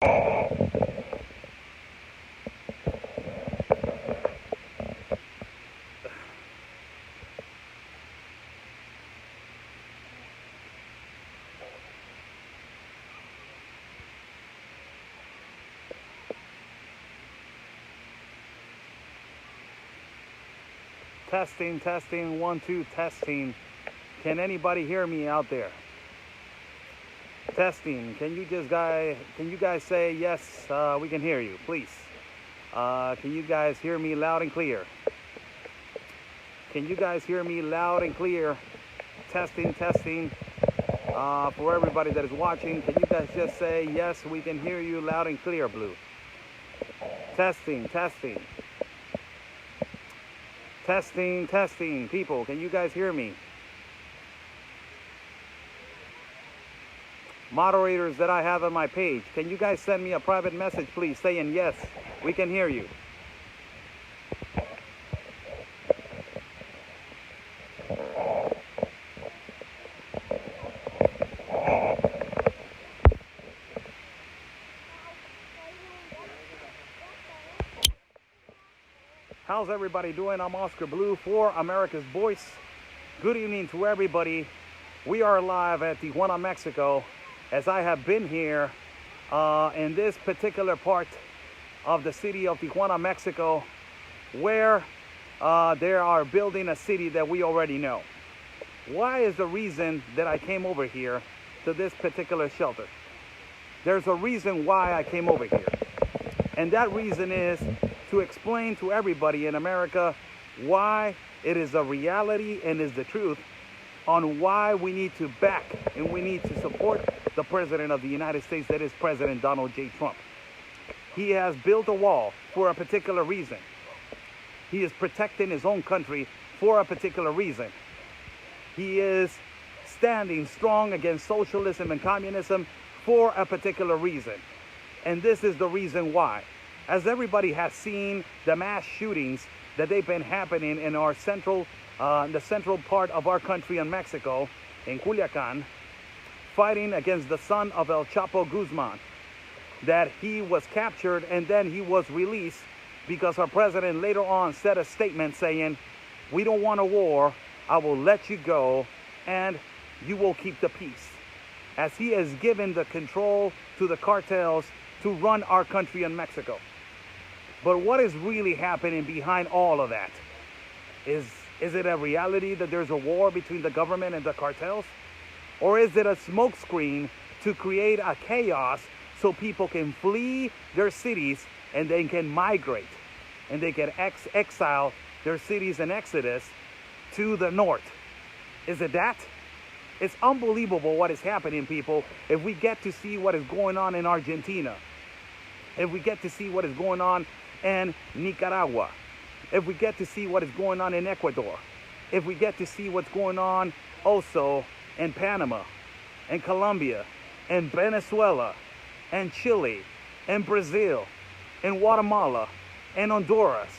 Testing, testing, 1, 2, testing. Can anybody hear me out there? Testing. Can you guys say yes? We can hear you, please. Can you guys hear me loud and clear? Can you guys hear me loud and clear? Testing, testing. For everybody that is watching, can you guys just say yes? We can hear you loud and clear, Blue. Testing, testing. Testing, testing. People, can you guys hear me? Moderators that I have on my page, can you guys send me a private message, please, saying yes, we can hear you. How's everybody doing? I'm Oscar Blue for America's Voice. Good evening to everybody. We are live at Tijuana, Mexico, as I have been here in this particular part of the city of Tijuana, Mexico, where they are building a city that we already know. Why is the reason that I came over here to this particular shelter? There's a reason why I came over here. And that reason is to explain to everybody in America why it is a reality and is the truth on why we need to back and we need to support the President of the United States, that is President Donald J. Trump. He has built a wall for a particular reason. He is protecting his own country for a particular reason. He is standing strong against socialism and communism for a particular reason. And this is the reason why. As everybody has seen, the mass shootings that they've been happening in our the central part of our country in Mexico, in Culiacan, fighting against the son of El Chapo Guzman, that he was captured and then he was released because our president later on said a statement saying, "We don't want a war, I will let you go and you will keep the peace," as he has given the control to the cartels to run our country in Mexico. But what is really happening behind all of that? Is it a reality that there's a war between the government and the cartels? Or is it a smokescreen to create a chaos so people can flee their cities and they can migrate and they can exile their cities in exodus to the north? Is it that? It's unbelievable what is happening, people. If we get to see what is going on in Argentina, if we get to see what is going on in Nicaragua, if we get to see what is going on in Ecuador, if we get to see what's going on also in Panama, and Colombia, and Venezuela, and Chile, and Brazil, and Guatemala, and Honduras,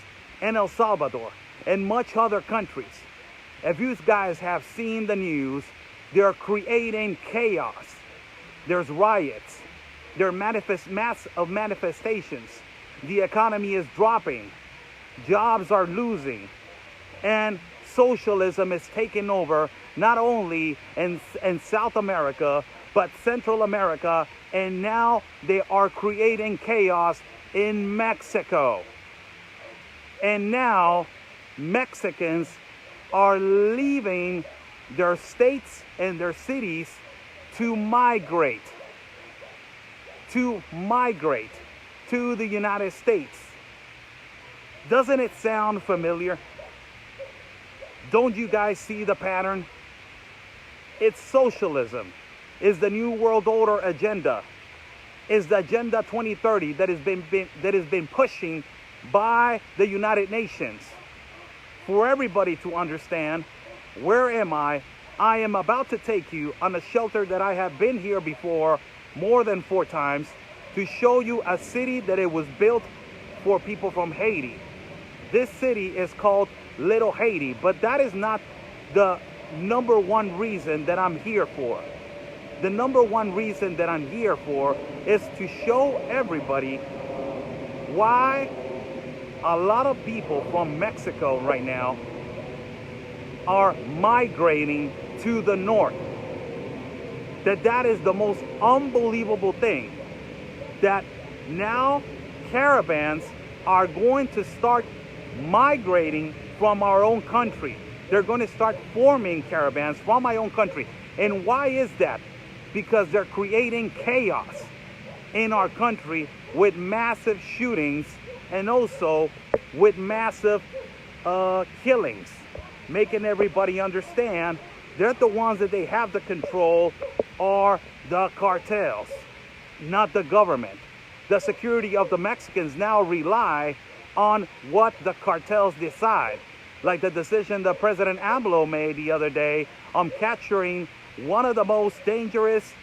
and El Salvador, and much other countries. If you guys have seen the news, they're creating chaos. There's riots. There are mass of manifestations. The economy is dropping. Jobs are losing. And socialism is taking over not only in South America, but Central America. And now they are creating chaos in Mexico. And now Mexicans are leaving their states and their cities to migrate to the United States. Doesn't it sound familiar? Don't you guys see the pattern? It's socialism. It's the New World Order agenda. It's the Agenda 2030 that has been pushing by the United Nations. For everybody to understand, where am I? I am about to take you on a shelter that I have been here before more than 4 times to show you a city that it was built for people from Haiti. This city is called Little Haiti, but that is not the #1 reason that I'm here for. the number one reason that I'm here for is to show everybody why a lot of people from Mexico right now are migrating to the north. That is the most unbelievable thing, that now caravans are going to start migrating from our own country. They're going to start forming caravans from my own country. And why is that? Because they're creating chaos in our country with massive shootings and also with massive killings, making everybody understand they're the ones that they have the control are the cartels, not the government. The security of the Mexicans now rely on what the cartels decide. Like the decision that President AMLO made the other day on capturing one of the most dangerous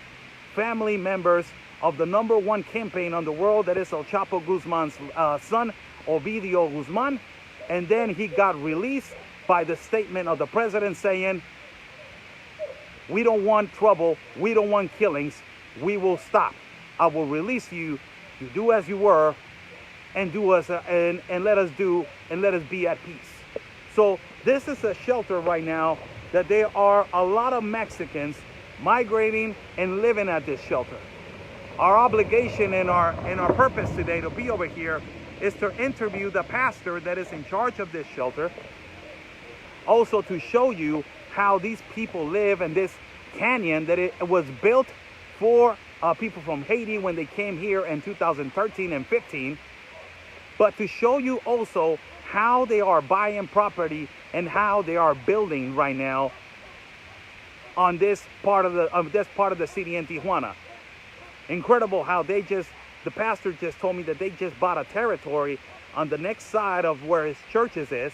family members of the #1 campaign on the world, that is El Chapo Guzman's son, Ovidio Guzman. And then he got released by the statement of the president saying, we don't want trouble, we don't want killings, we will stop. I will release you, you do as you were, and do us and let us be at peace. So this is a shelter right now that there are a lot of Mexicans migrating and living at this shelter. Our obligation and our purpose today to be over here is to interview the pastor that is in charge of this shelter. Also to show you how these people live in this canyon that it was built for people from Haiti when they came here in 2013 and 15. But to show you also how they are buying property and how they are building right now on this part of the city in Tijuana. Incredible how the pastor just told me that they just bought a territory on the next side of where his churches is,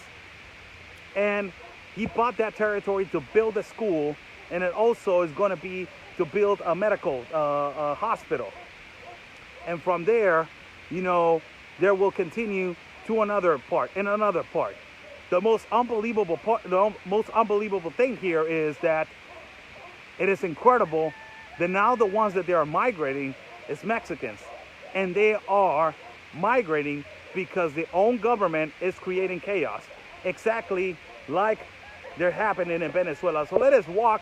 and he bought that territory to build a school, and it also is going to be to build a medical hospital. And from there, you know, there will continue to another part and another part. The most unbelievable thing here is that it is incredible that now the ones that they are migrating is Mexicans, and they are migrating because the own government is creating chaos, exactly like they're happening in Venezuela. So let us walk.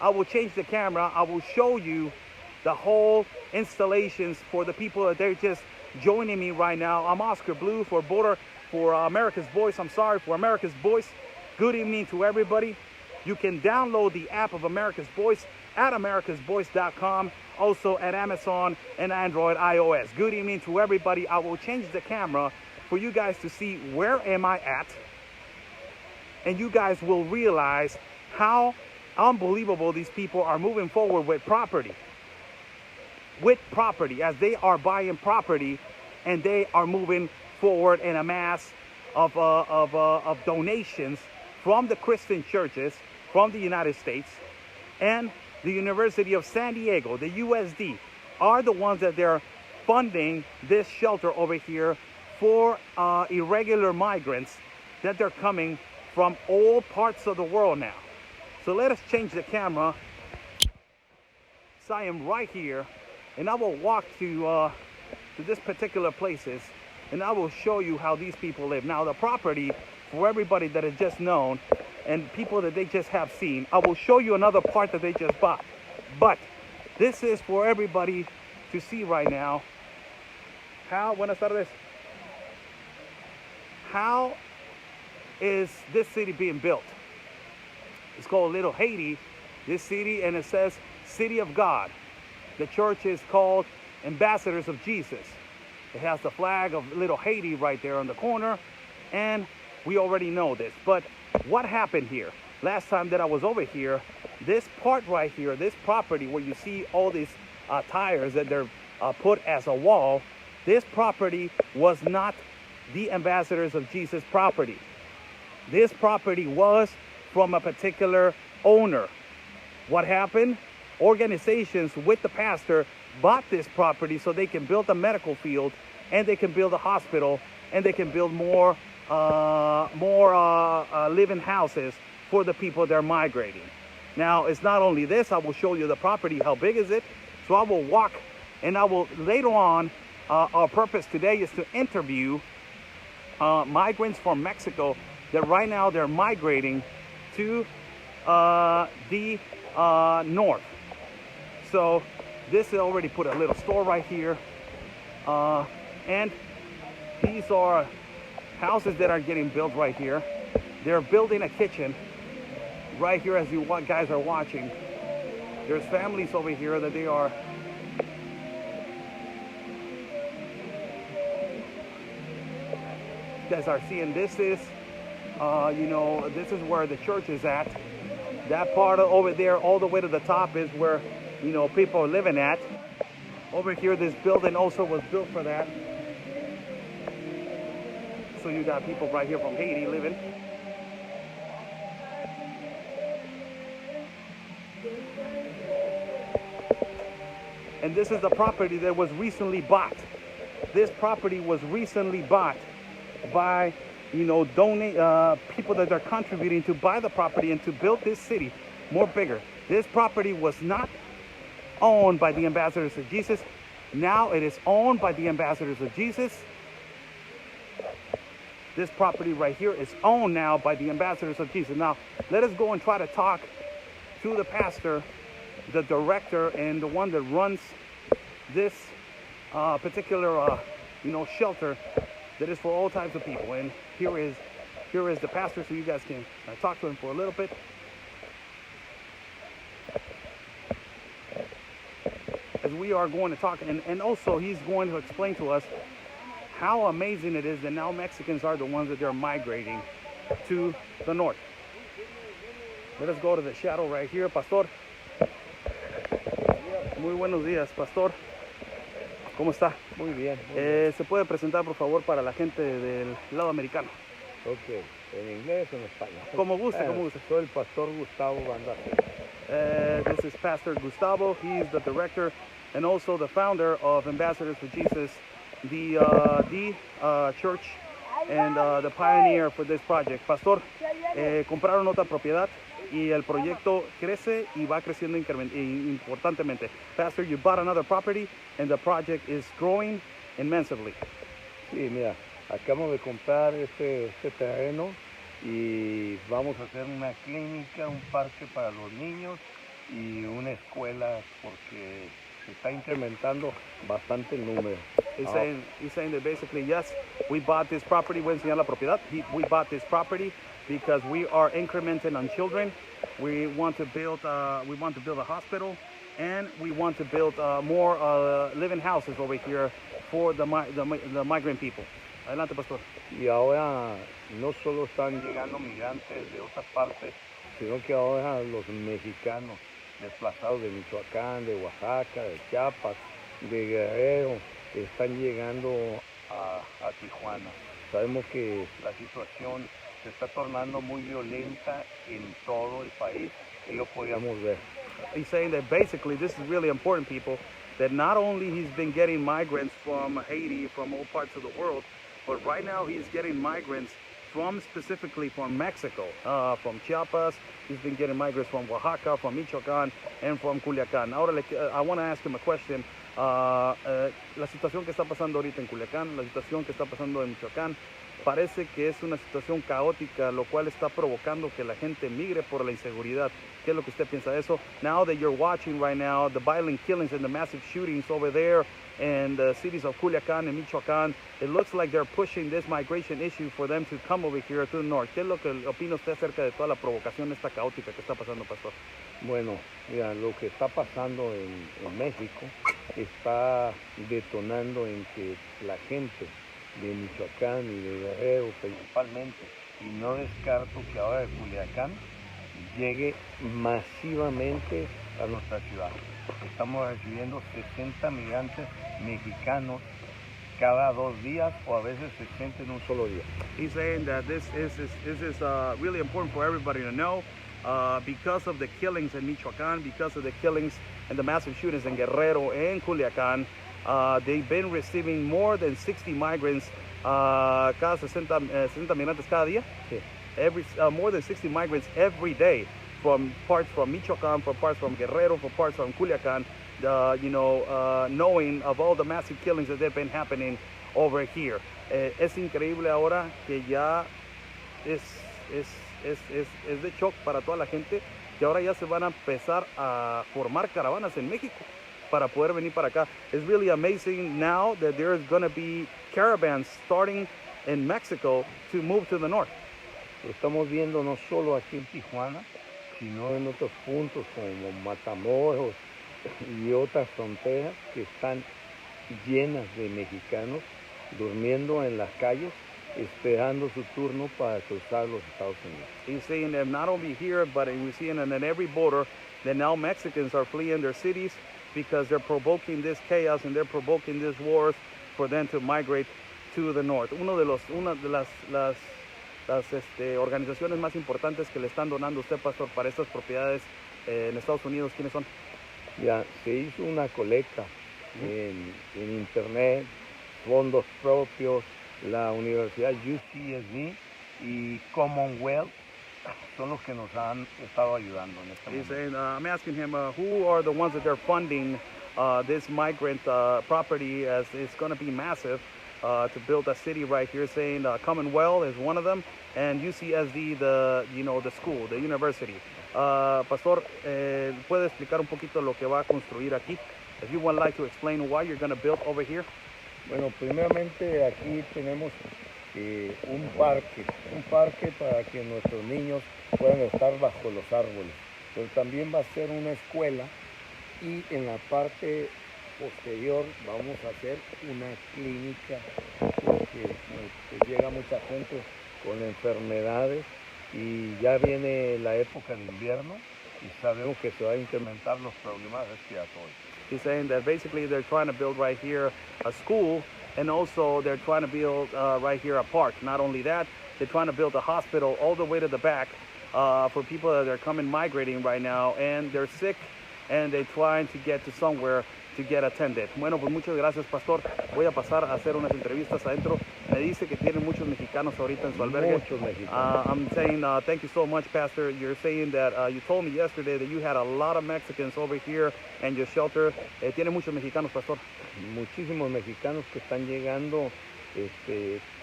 I will change the camera. I will show you the whole installations for the people that they're just joining me right now. I'm Oscar Blue for America's Voice. I'm sorry, for America's Voice. Good evening to everybody. You can download the app of America's Voice at americasvoice.com, also at Amazon and Android iOS. Good evening to everybody. I will change the camera for you guys to see where am I at, and you guys will realize how unbelievable these people are moving forward with property. As they are buying property and they are moving forward in a mass of donations from the Christian churches, from the United States, and the University of San Diego, the USD, are the ones that they're funding this shelter over here for irregular migrants that they're coming from all parts of the world now. So let us change the camera. So I am right here, and I will walk to this particular places, and I will show you how these people live. Now the property, for everybody that has just known and people that they just have seen, I will show you another part that they just bought. But this is for everybody to see right now. Buenas tardes. How is this city being built? It's called Little Haiti, this city, and it says City of God. The church is called Ambassadors of Jesus. It has the flag of Little Haiti right there on the corner, and we already know this. But what happened here? Last time that I was over here, this part right here, this property where you see all these tires that they're put as a wall, this property was not the Ambassadors of Jesus property. This property was from a particular owner. What happened? Organizations with the pastor bought this property so they can build a medical field, and they can build a hospital, and they can build more living houses for the people that are migrating. Now, it's not only this, I will show you the property, how big is it. So I will walk, and I will later on, our purpose today is to interview migrants from Mexico that right now they're migrating to the north. So this already put a little store right here, and these are houses that are getting built right here. They're building a kitchen right here as you guys are watching. There's families over here that they are you guys are seeing. This is this is where the church is at. That part over there all the way to the top is where people are living at. Over here, this building also was built for that. So you got people right here from Haiti living. And this is the property that was recently bought. This property was recently bought by people that are contributing to buy the property and to build this city more bigger. This property was not owned by the Ambassadors of Jesus. Now it is owned by the Ambassadors of Jesus. This property right here is owned now by the Ambassadors of Jesus. Now, let us go and try to talk to the pastor, the director, and the one that runs this particular shelter that is for all types of people. And here is the pastor, so you guys can talk to him for a little bit. As we are going to talk, and also he's going to explain to us how amazing it is that now Mexicans are the ones that they're migrating to the north. Let us go to the shadow right here. Pastor. Muy buenos días, Pastor. ¿Cómo está? Muy bien. ¿Se puede presentar, por favor, para la gente del lado americano? Ok, ¿en inglés o en español? Como guste, como guste. Soy el pastor Gustavo Banda. This is Pastor Gustavo. He is the director and also the founder of Ambassadors for Jesus, the church and the pioneer for this project. Pastor, compraron otra propiedad y el proyecto crece y va creciendo importantemente. Pastor, you bought another property and the project is growing immensely. Sí, mira, acabamos de comprar este terreno y vamos a hacer una clínica, un parque para los niños y una escuela porque se está incrementando bastante el número. He's saying that basically, yes, we bought this property. Voy a enseñar la propiedad. We bought this property because we are incrementing on children. We want to build a hospital, and we want to build more living houses over here for the migrant people. Adelante, Pastor. Y ahora no solo están llegando migrantes de otras partes, sino que ahora los mexicanos desplazados de Michoacán, de Oaxaca, de Chiapas, de Guerrero, están llegando a Tijuana. Sabemos que la situación se está tornando muy violenta en todo el país y lo podíamos ver. He's saying that basically this is really important, people, that not only he's been getting migrants from Haiti, from all parts of the world, but right now he's getting migrants specifically from Mexico, from Chiapas. He's been getting migrants from Oaxaca, from Michoacán, and from Culiacán. Ahora I want to ask him a question. La situación que está pasando ahorita en Culiacán, la situación que está pasando en Michoacán, parece que es una situación caótica, lo cual está provocando que la gente migre por la inseguridad. ¿Qué es lo que usted piensa de eso? Now that you're watching right now the violent killings and the massive shootings over there in the cities of Culiacán and Michoacán, it looks like they're pushing this migration issue for them to come over here to the north. ¿Qué es lo que opina usted acerca de toda la provocación esta caótica que está pasando, Pastor? Bueno, mira, lo que está pasando en México está detonando en que la gente de Michoacán y de Guerrero principalmente, y no descarto que ahora de Culiacán llegue masivamente a nuestra ciudad. Estamos recibiendo 60 migrantes mexicanos cada 2 días o a veces 60 en un solo día. He's saying that this is really important for everybody to know. Because of the killings in Michoacán, because of the killings and the massive shootings in Guerrero and Culiacán, they've been receiving more than 60 migrants, cada 60 migrantes cada día. Sí. More than 60 migrants every day. from parts from Michoacan, from parts from Guerrero, from parts from Culiacan, knowing of all the massive killings that have been happening over here. Es increíble ahora que ya es de shock para toda la gente, que ahora ya se van a empezar a formar caravanas en México para poder venir para acá. It's really amazing now that there is going to be caravans starting in Mexico to move to the north. Lo estamos viendo no solo aquí en Tijuana, sino en otros puntos como Matamoros y otras fronteras que están llenas de mexicanos durmiendo en las calles, esperando su turno para cruzar los Estados Unidos. He's saying that not only here, but we're seeing in every border that now Mexicans are fleeing their cities because they're provoking this chaos and they're provoking these wars for them to migrate to the north. Una de las organizaciones más importantes que le están donando a usted, pastor, para estas propiedades en Estados Unidos, ¿quiénes son? Ya se hizo una colecta en internet, fondos propios, la Universidad UCSD y Commonwealth son los que nos han estado ayudando en este momento. Saying, I'm asking him who are the ones that they're funding this migrant property, as it's going to be massive to build a city right here. Saying Commonwealth is one of them, and UCSD, the school, the university. Pastor, ¿puede explicar un poquito lo que va a construir aquí? If you would like to explain why you're going to build over here. Bueno, primeramente aquí tenemos un parque para que nuestros niños puedan estar bajo los árboles, pero también va a ser una escuela y en la parte posterior vamos a hacer una clínica porque llega mucha gente con enfermedades y ya viene la época de invierno y sabemos que se va a incrementar los problemas respiratorios. He's saying that basically they're trying to build right here a school, and also they're trying to build right here a park. Not only that, they're trying to build a hospital all the way to the back for people that are coming migrating right now, and they're sick, and they're trying to get to somewhere to get attended. Bueno, pues muchas gracias, pastor. Voy a pasar a hacer unas entrevistas adentro. Me dice que tienen muchos mexicanos ahorita en su albergue. Muchos mexicanos. I'm saying thank you so much, Pastor. You're saying that you told me yesterday that you had a lot of Mexicans over here and your shelter. Tiene muchos mexicanos, pastor. Muchísimos mexicanos que están llegando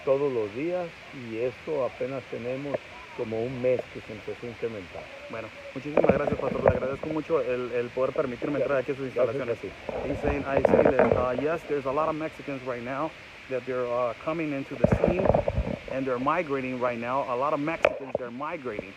todos los días y esto apenas tenemos como un mes que se empezó a incrementar. Bueno, muchísimas gracias, pastor. Le agradezco mucho el poder permitirme entrar aquí a sus instalaciones. He's saying, I say that yes, there's a lot of Mexicans right now that they're coming into the scene and they're migrating right now. A lot of Mexicans, they're migrating.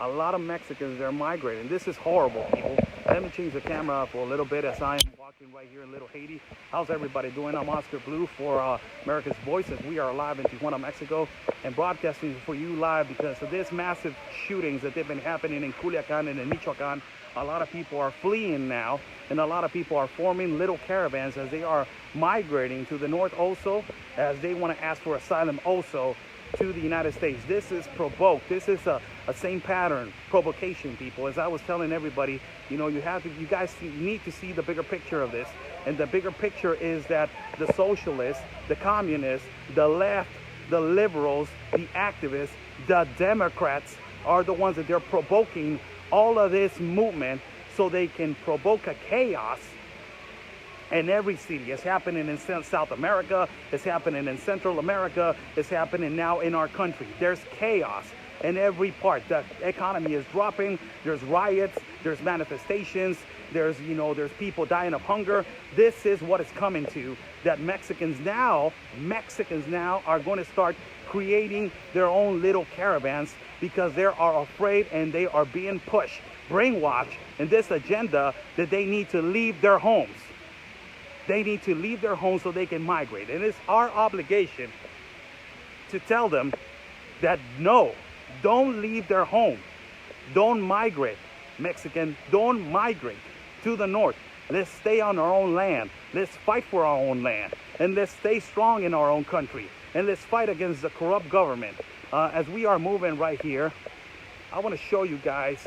A lot of Mexicans, they're migrating. This is horrible, people. Let me change the camera for a little bit as I am walking right here in Little Haiti. How's everybody doing? I'm Oscar Blue for America's Voices. We are live in Tijuana, Mexico, and broadcasting for you live because of this massive shootings that have been happening in Culiacan and in Michoacan. A lot of people are fleeing now, and a lot of people are forming little caravans as they are migrating to the north also, as they want to ask for asylum also to the United States. This is provoked. This is a same pattern, provocation, people. As I was telling everybody, you guys need to see the bigger picture of this. And the bigger picture is that the socialists, the communists, the left, the liberals, the activists, the Democrats are the ones that they're provoking all of this movement so they can provoke a chaos in every city. It's happening in South America, it's happening in Central America, it's happening now in our country. There's chaos in every part. The economy is dropping, there's riots, there's manifestations, there's people dying of hunger. This is what it's coming to, that Mexicans now are going to start creating their own little caravans because they are afraid and they are being pushed, brainwashed in this agenda that they need to leave their homes. They need to leave their homes so they can migrate. And it's our obligation to tell them that no, don't leave their home. Don't migrate. Mexican, don't migrate to the north. Let's stay on our own land. Let's fight for our own land. And let's stay strong in our own country. And let's fight against the corrupt government. As we are moving right here, I want to show you guys.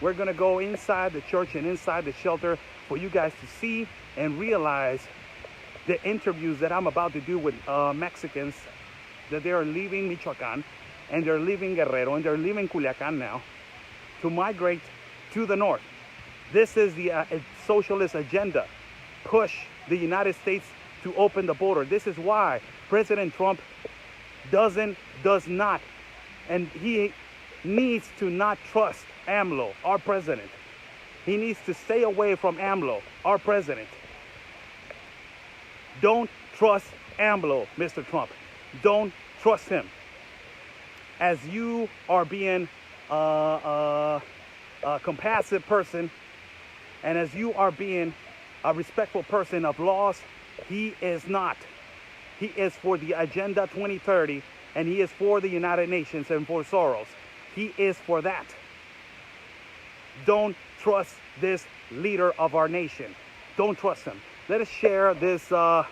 We're going to go inside the church and inside the shelter for you guys to see and realize the interviews that I'm about to do with Mexicans, that they are leaving Michoacan and they're leaving Guerrero and they're leaving Culiacan now. to migrate to the north. This is the socialist agenda. Push the United States to open the border. This is why President Trump does not, and he needs to not trust AMLO, our president. He needs to stay away from AMLO, our president. Don't trust AMLO, Mr. Trump. Don't trust him. As you are being a compassionate person, and as you are being a respectful person of laws, he is not. He is for the Agenda 2030, and he is for the United Nations and for Soros. He is for that. Don't trust this leader of our nation. Don't trust him. Let us share this, flip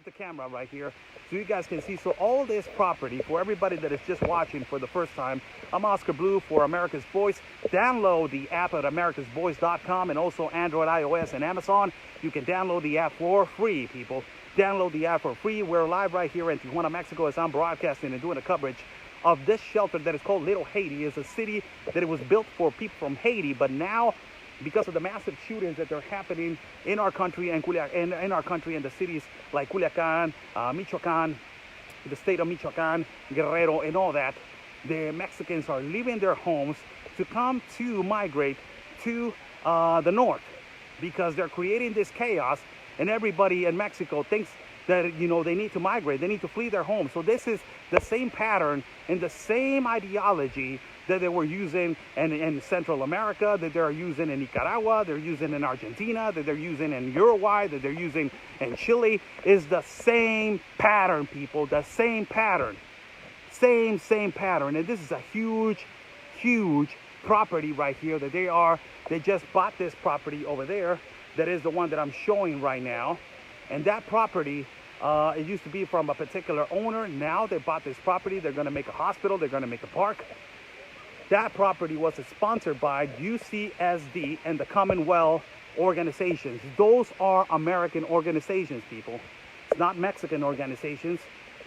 the camera right here so you guys can see. So all this property, for everybody that is just watching for the first time, I'm Oscar Blue for America's Voice. Download the app at americasvoice.com, and also Android, iOS, and Amazon. You can download the app for free, people. Download the app for free. We're live right here in Tijuana, Mexico, as I'm broadcasting and doing a coverage of this shelter that is called Little Haiti. It's a city that it was built for people from Haiti, but now, because of the massive shootings that are happening in our country and in our country, in the cities like Culiacan, Michoacan, the state of Michoacan, Guerrero, and all that, the Mexicans are leaving their homes to come to migrate to the north, because they're creating this chaos, and everybody in Mexico thinks that, you know, they need to migrate, they need to flee their homes. So this is the same pattern and the same ideology that they were using in Central America, that they're using in Nicaragua, they're using in Argentina, that they're using in Uruguay, that they're using in Chile. Is the same pattern, people, the same pattern. Same pattern. And this is a huge property right here that they just bought this property over there. That is the one that I'm showing right now. And that property, it used to be from a particular owner. Now they bought this property. They're going to make a hospital. They're going to make a park. That property was sponsored by UCSD and the Commonwealth organizations. Those are American organizations, people. It's not Mexican organizations.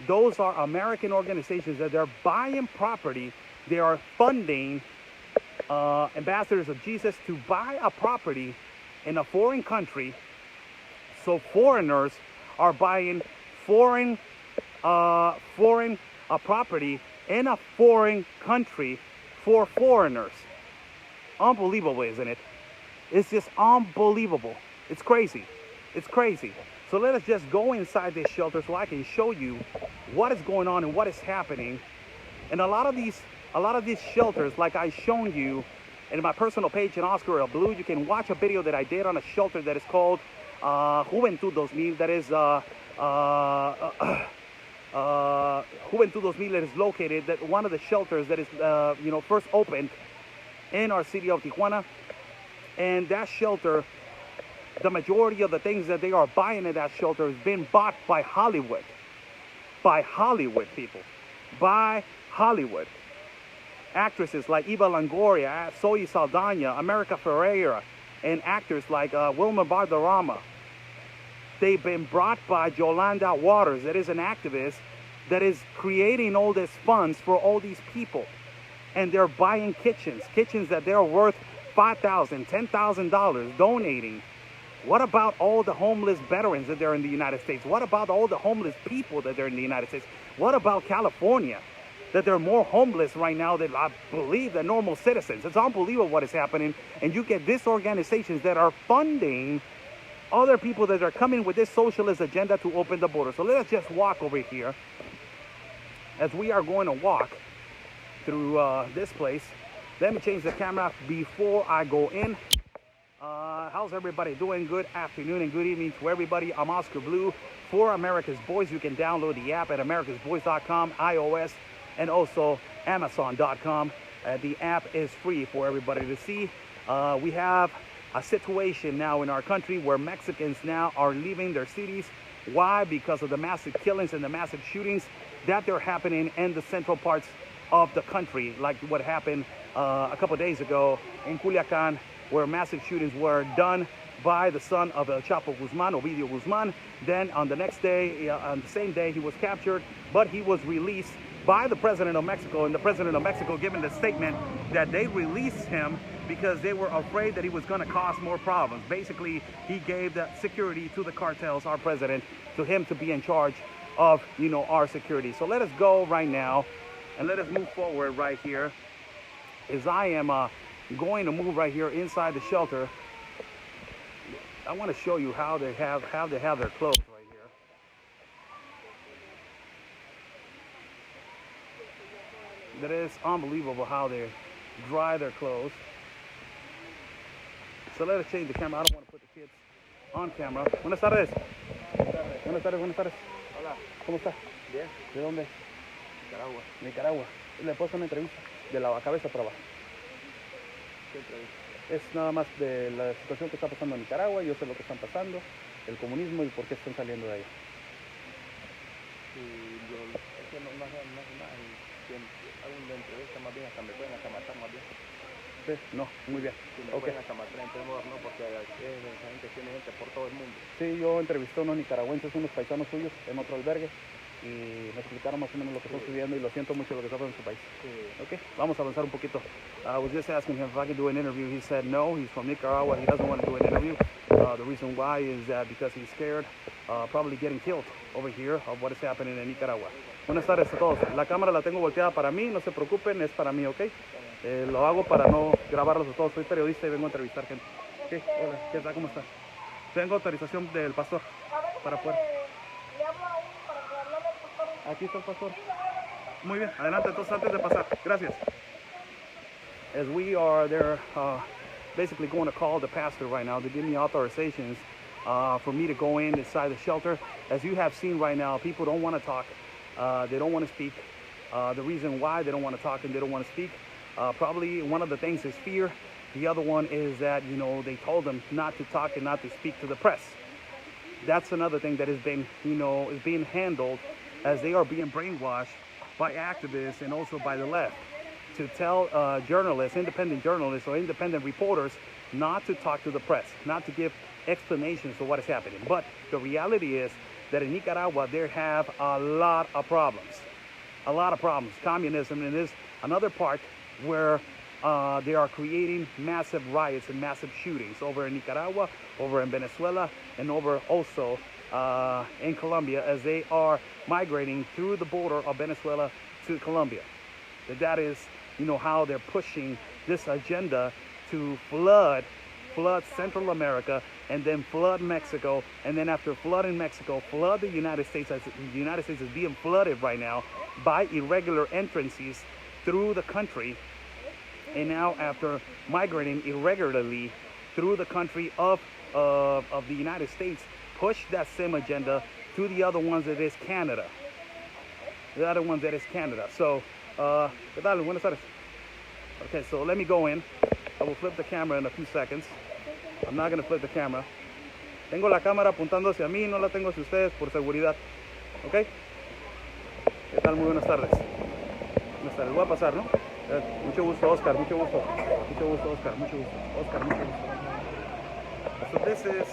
Those are American organizations that they're buying property. They are funding ambassadors of Jesus to buy a property in a foreign country. So foreigners are buying foreign property in a foreign country for foreigners. Unbelievable, isn't it? It's just unbelievable. It's crazy. It's crazy. So let us just go inside this shelter so I can show you what is going on and what is happening. And a lot of these shelters, like I shown you in my personal page in Oscar El Blue, you can watch a video that I did on a shelter that is called Juventud 2000. That is Juventud 2000 that is located, that one of the shelters that is first opened in our city of Tijuana. And that shelter, the majority of the things that they are buying in that shelter has been bought by Hollywood. By Hollywood, people. By Hollywood. Actresses like Eva Longoria, Zoe Saldana, America Ferreira, and actors like Wilma Valderrama. They've been brought by Yolanda Waters, that is an activist that is creating all these funds for all these people. And they're buying kitchens that they're worth $5,000, $10,000, donating. What about all the homeless veterans that are in the United States? What about all the homeless people that are in the United States? What about California? That there are more homeless right now than I believe than normal citizens. It's unbelievable what is happening. And you get these organizations that are funding other people that are coming with this socialist agenda to open the border. So let us just walk over here as we are going to walk through this place. Let me change the camera before I go in. How's everybody doing? Good afternoon and good evening to everybody. I'm Oscar Blue for America's Voice. You can download the app at americasvoice.com, iOS, and also Amazon.com. The app is free for everybody to see. We have a situation now in our country where Mexicans now are leaving their cities. Why? Because of the massive killings and the massive shootings that are happening in the central parts of the country, like what happened a couple days ago in Culiacan, where massive shootings were done by the son of El Chapo Guzman, Ovidio Guzman. Then on the next day, on the same day, he was captured, but he was released by the president of Mexico, and the president of Mexico giving the statement that they released him because they were afraid that he was going to cause more problems. Basically, he gave the security to the cartels, our president, to him to be in charge of, you know, our security. So let us go right now and let us move forward right here as I am going to move right here inside the shelter. I want to show you how they have their clothes right here. That is unbelievable how they dry their clothes. So let us change the camera. I don't want to put the kids on camera. Buenas tardes. Buenas tardes, buenas tardes. Hola. ¿Cómo está? Bien. ¿De dónde? Nicaragua. Nicaragua. Le puedo hacer una entrevista de la cabeza para abajo. ¿Qué entrevista? Es nada más de la situación que está pasando en Nicaragua. Yo sé lo que están pasando, el comunismo y por qué están saliendo de ahí. Y yo, es que no hago nada. Hago una entrevista más bien, hasta me pueden hasta matar más bien. Sí, no, muy bien. Si me Okay. pueden hasta matar en temor, no, porque esa gente tiene gente por todo el mundo. Sí, yo entrevisté a unos nicaragüenses, unos paisanos suyos en otro albergue y me explicaron más o menos lo que está sucediendo y lo siento mucho lo que está pasando en su país. Sí. Okay, vamos a avanzar un poquito. I was just asking him if I could do an interview. He said no, he's from Nicaragua, he doesn't want to do an interview. The reason why is that because he's scared, probably getting killed over here of what is happening in Nicaragua. Buenas tardes a todos. La cámara la tengo volteada para mí, no se preocupen, es para mí, ¿ok? Lo hago para no grabarlos a todos. Soy periodista y vengo a entrevistar gente. Okay, hola, ¿qué tal? ¿Cómo está? Tengo autorización del pastor para afuera. Aquí está el pastor. Muy bien, adelante entonces antes de pasar. Gracias. As we are there, basically going to call the pastor right now to give me authorizations for me to go inside the shelter. As you have seen right now, people don't want to talk. They don't want to speak. The reason why they don't want to talk and they don't want to speak, probably one of the things is fear. The other one is that, you know, they told them not to talk and not to speak to the press. That's another thing that has been, you know, is being handled as they are being brainwashed by activists and also by the left to tell journalists, independent journalists or independent reporters not to talk to the press, not to give explanations of what is happening. But the reality is that in Nicaragua, they have a lot of problems. A lot of problems. Communism, and is another part where they are creating massive riots and massive shootings over in Nicaragua, over in Venezuela, and over also in Colombia as they are migrating through the border of Venezuela to Colombia. That is, you know, how they're pushing this agenda to flood Central America and then flood Mexico, and then after flooding Mexico, flood the United States, as the United States is being flooded right now by irregular entrances through the country. And now after migrating irregularly through the country of the United States, push that same agenda to the other ones that is Canada. The other ones that is Canada. So, ¿qué tal? Buenas tardes. Okay, so let me go in. I will flip the camera in a few seconds. I'm not going to flip the camera. Tengo la cámara apuntando hacia mí, no la tengo hacia ustedes por seguridad. ¿Ok? ¿Qué tal? Muy buenas tardes. Buenas tardes. Voy a pasar, ¿no? Mucho gusto, Oscar. Mucho gusto. Mucho gusto, Oscar. Mucho gusto. Oscar, mucho gusto. So this is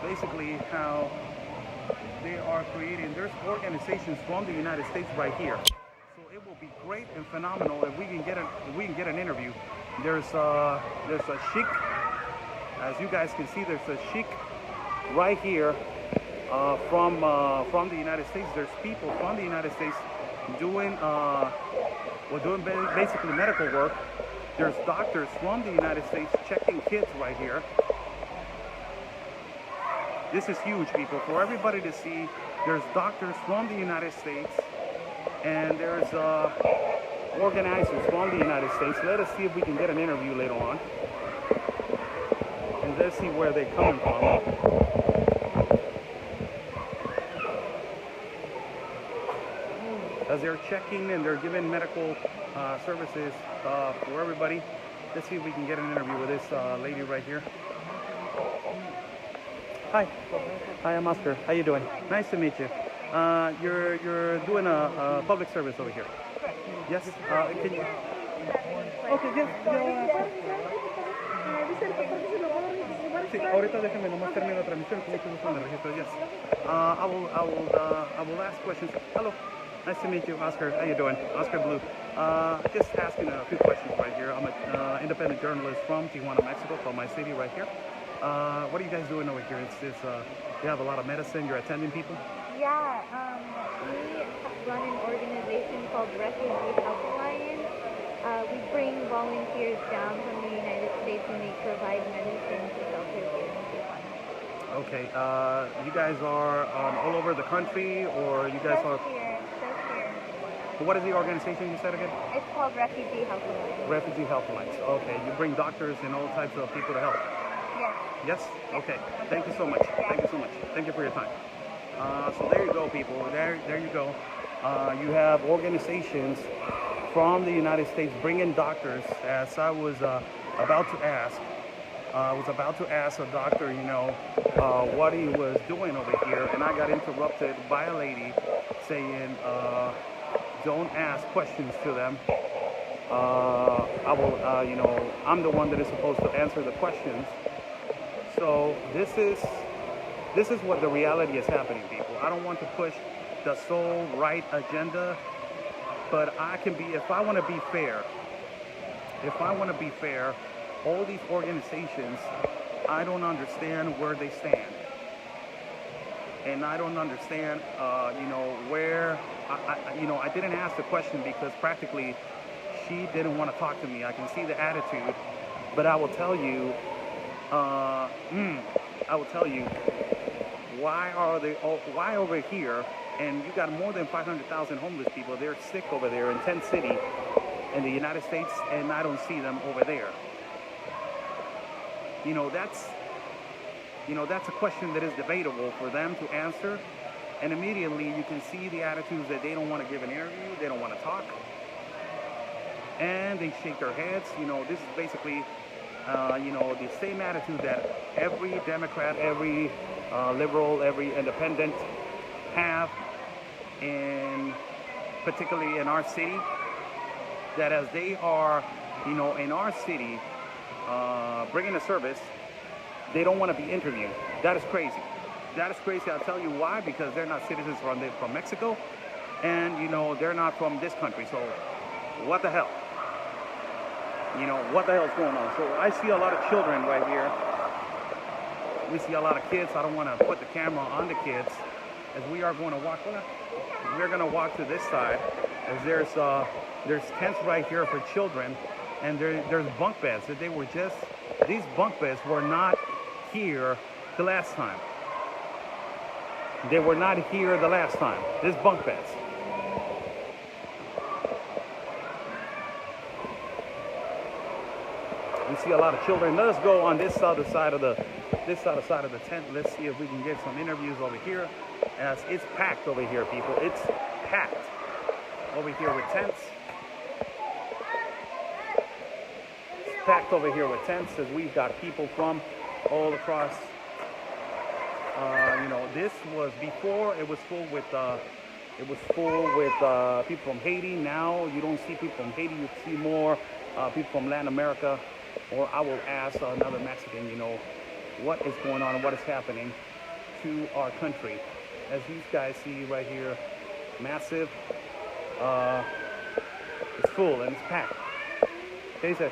basically how they are creating. There's organizations from the United States right here. So it will be great and phenomenal if we can get an interview. There's a sheik. As you guys can see, there's a sheik right here from the United States. There's people from the United States doing basically medical work. There's doctors from the United States checking kids right here. This is huge, people, for everybody to see. There's doctors from the United States, and there's organizers from the United States. Let us see if we can get an interview later on. And let's see where they're coming from. As they're checking and they're giving medical services for everybody. Let's see if we can get an interview with this lady right here. Hi. Hi, I'm Oscar. How you doing? Nice to meet you. You're doing a public service over here. Yes. Can you? Okay. Yes. Sí, ahorita déjeme nomás terminar la transmisión con mucho gusto me registro. Yes. I will ask questions. Hello. Nice to meet you, Oscar. How you doing? Oscar Blue. Just asking a few questions right here. I'm an independent journalist from Tijuana, Mexico, from my city right here. What are you guys doing over here? You have a lot of medicine. You're attending people. Yeah, we run an organization called Refugee Health Alliance. We bring volunteers down from the United States and they provide medicine to shelters here in Tijuana. Okay. You guys are all over the country, or you guys are? Just here in Tijuana. What is the organization you said again? It's called Refugee Health Alliance. Refugee Health Alliance. Okay. You bring doctors and all types of people to help. Yes. Yes? Okay. Thank you so much. Thank you so much. Thank you for your time. So there you go, people. There you go. You have organizations from the United States bringing doctors. As I was about to ask, a doctor, what he was doing over here, and I got interrupted by a lady saying, "Don't ask questions to them. I'm the one that is supposed to answer the questions." So this is what the reality is happening, people. I don't want to push the sole right agenda, but if I want to be fair, all these organizations, I don't understand where they stand. And I don't understand, where, I didn't ask the question because practically she didn't want to talk to me. I can see the attitude, but I will tell you, why over here, and you got more than 500,000 homeless people, they're sick over there in Tent City in the United States, and I don't see them over there. That's a question that is debatable for them to answer, and immediately you can see the attitudes that they don't want to give an interview, they don't want to talk, and they shake their heads. This is basically the same attitude that every Democrat, every liberal, every independent have, particularly in our city, that as they are, in our city, bringing a service, they don't want to be interviewed. That is crazy. That is crazy. I'll tell you why, because they're not citizens from Mexico, and, they're not from this country. So what the hell? What the hell is going on? So I see a lot of children right here. We see a lot of kids. I don't want to put the camera on the kids, as we are going to walk. We're going to walk to this side, as there's tents right here for children, and there's bunk beds. These bunk beds were not here the last time. They were not here the last time. These bunk beds. We see a lot of children. Let us go on this other side of the tent. Let's see if we can get some interviews over here, as it's packed over here, people. It's packed over here with tents. It's packed over here with tents, as we've got people from all across. This was before. It was full with people from Haiti. Now you don't see people from Haiti. You see more people from Latin America. Or I will ask another Mexican, what is going on and what is happening to our country. As these guys see right here, massive, it's full and it's packed. Okay, sir.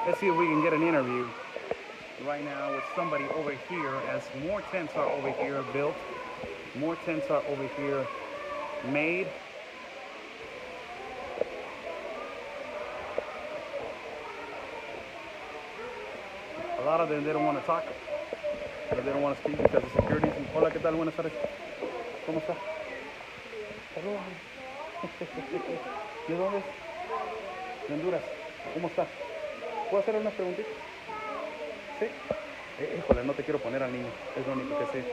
Let's see if we can get an interview right now with somebody over here, as more tents are over here built. More tents are over here made. A lot of them, they don't want to talk. They don't want to speak because of security. Hola, ¿qué tal? Buenas tardes. ¿Cómo está? Saludos. ¿De dónde es? De Honduras. ¿Cómo está? ¿Puedo hacer unas preguntitas? ¿Sí? Híjole, no te quiero poner al niño. Es lo único que sé.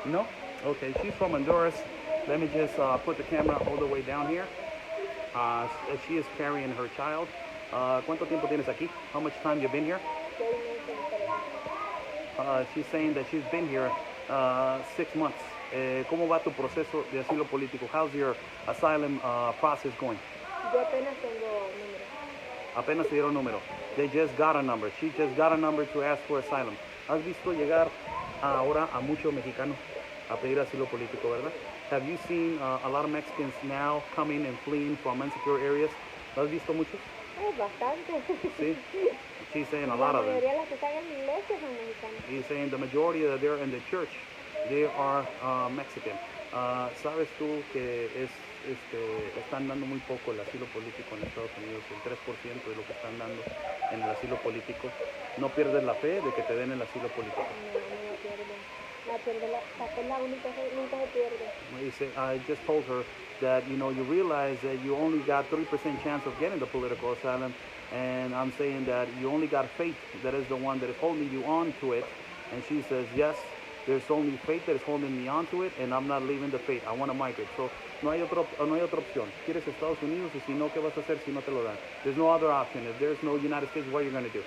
No? Okay, she's from Honduras. Let me just put the camera all the way down here. She is carrying her child. ¿Cuánto tiempo tienes aquí? How much time you been here? She's saying that she's been here 6 months. ¿Cómo va tu proceso de asilo político? How's your asylum process going? Yo apenas tengo número. Apenas se dieron número. They just got a number. She just got a number to ask for asylum. ¿Has visto llegar ahora a muchos mexicanos a pedir asilo político, verdad? Have you seen a lot of Mexicans now coming and fleeing from insecure areas? ¿Lo has visto muchos? Bastante. Sí. She's saying a lot of them. La mayoría de las que están en la iglesia son mexicanos. He's saying the majority that they're in the church, they are Mexican. ¿Sabes tú que están dando muy poco el asilo político en Estados Unidos? El 3% de lo que están dando en el asilo político. ¿No pierdes la fe de que te den el asilo político? No, no pierde. La fe es la única que nunca se pierde. He said, I just told her that, you know, you realize that you only got 3% chance of getting the political asylum, and I'm saying that you only got faith that is the one that is holding you on to it. And she says, yes, there's only faith that is holding me on to it, and I'm not leaving the faith. I want to migrate. So no hay otra opción. ¿Quieres Estados Unidos? Y si no, ¿qué vas a hacer si no te lo dan? There's no other option. If there's no United States, what are you going to do?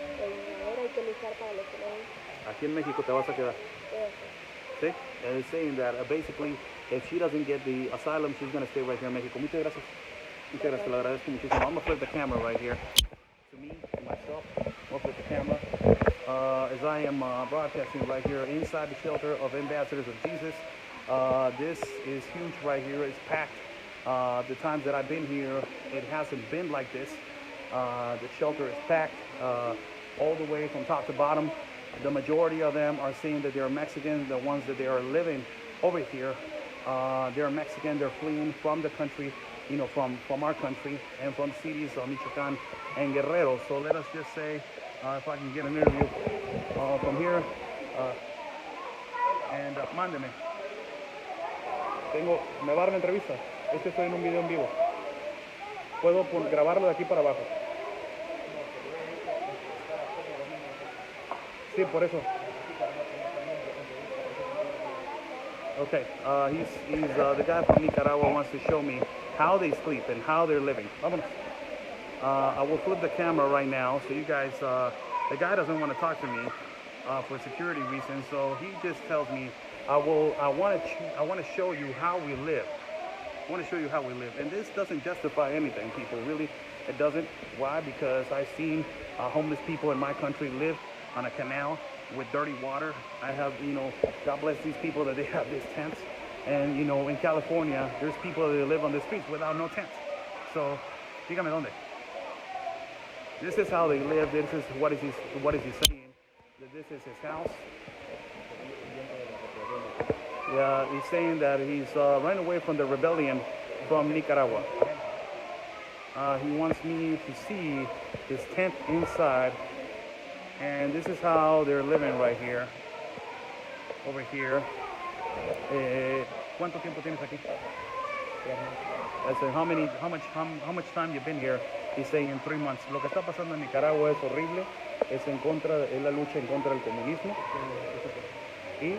Ahora hay que luchar para lo que le den. Aquí en México te vas a quedar. See? And it's saying that basically, if she doesn't get the asylum, she's going to stay right here in Mexico. Muchas gracias. Muchas gracias. Le agradezco muchísimo. I'm going to flip the camera right here. To me, to myself, I'll flip the camera. As I am broadcasting right here inside the shelter of Ambassadors of Jesus. This is huge right here. It's packed. The times that I've been here, it hasn't been like this. The shelter is packed all the way from top to bottom. The majority of them are saying that they're Mexican. The ones that they are living over here, they're Mexican. They're fleeing from the country, you know, from our country and from cities of Michoacan and Guerrero. So let us just say, if I can get an interview from here, and mándeme. Me va a dar una entrevista. Estoy en un video en vivo. Puedo grabarlo de aquí para abajo. Sí, por eso. Okay, he's the guy from Nicaragua wants to show me how they sleep and how they're living. Vámonos. I will flip the camera right now, so you guys. The guy doesn't want to talk to me for security reasons, so he just tells me, I want to show you how we live. I want to show you how we live, and this doesn't justify anything, people. Really, it doesn't. Why? Because I've seen homeless people in my country live on a canal with dirty water. I have, you know, God bless these people that they have these tents. And, you know, in California, there's people that live on the streets without no tents. So, dígame dónde. This is how they live. This is what is he saying? That this is his house. Yeah, he's saying that he's run away from the rebellion from Nicaragua. He wants me to see his tent inside. And this is how they're living right here. Over here. ¿Cuánto tiempo tienes aquí? I said, how much time you've been here? He's saying in 3 months. Lo que está pasando en Nicaragua es horrible. Es la lucha en contra del comunismo. Y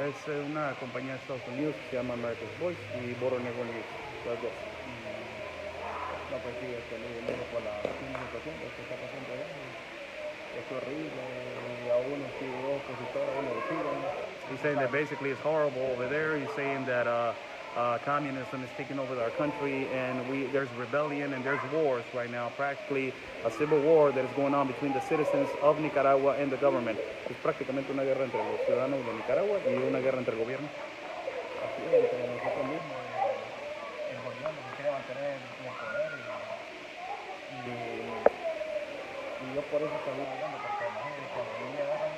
es una compañía de Estados Unidos que se llama America's Voice y Border Network News. Las dos. No, pues sí, viendo por la situación que está pasando allá. Es horrible y a uno si es opositor a uno lo sigan. He's saying that basically it's horrible over there. He's saying that communism is taking over our country and there's rebellion and there's wars right now, practically a civil war that is going on between the citizens of Nicaragua and the government. Es prácticamente una guerra entre los ciudadanos de Nicaragua y una guerra entre el gobierno. Así es, entre nosotros mismos, el gobierno que quiere mantener el poder y yo por eso estoy hablando, porque imagínate cuando a mí me agarran,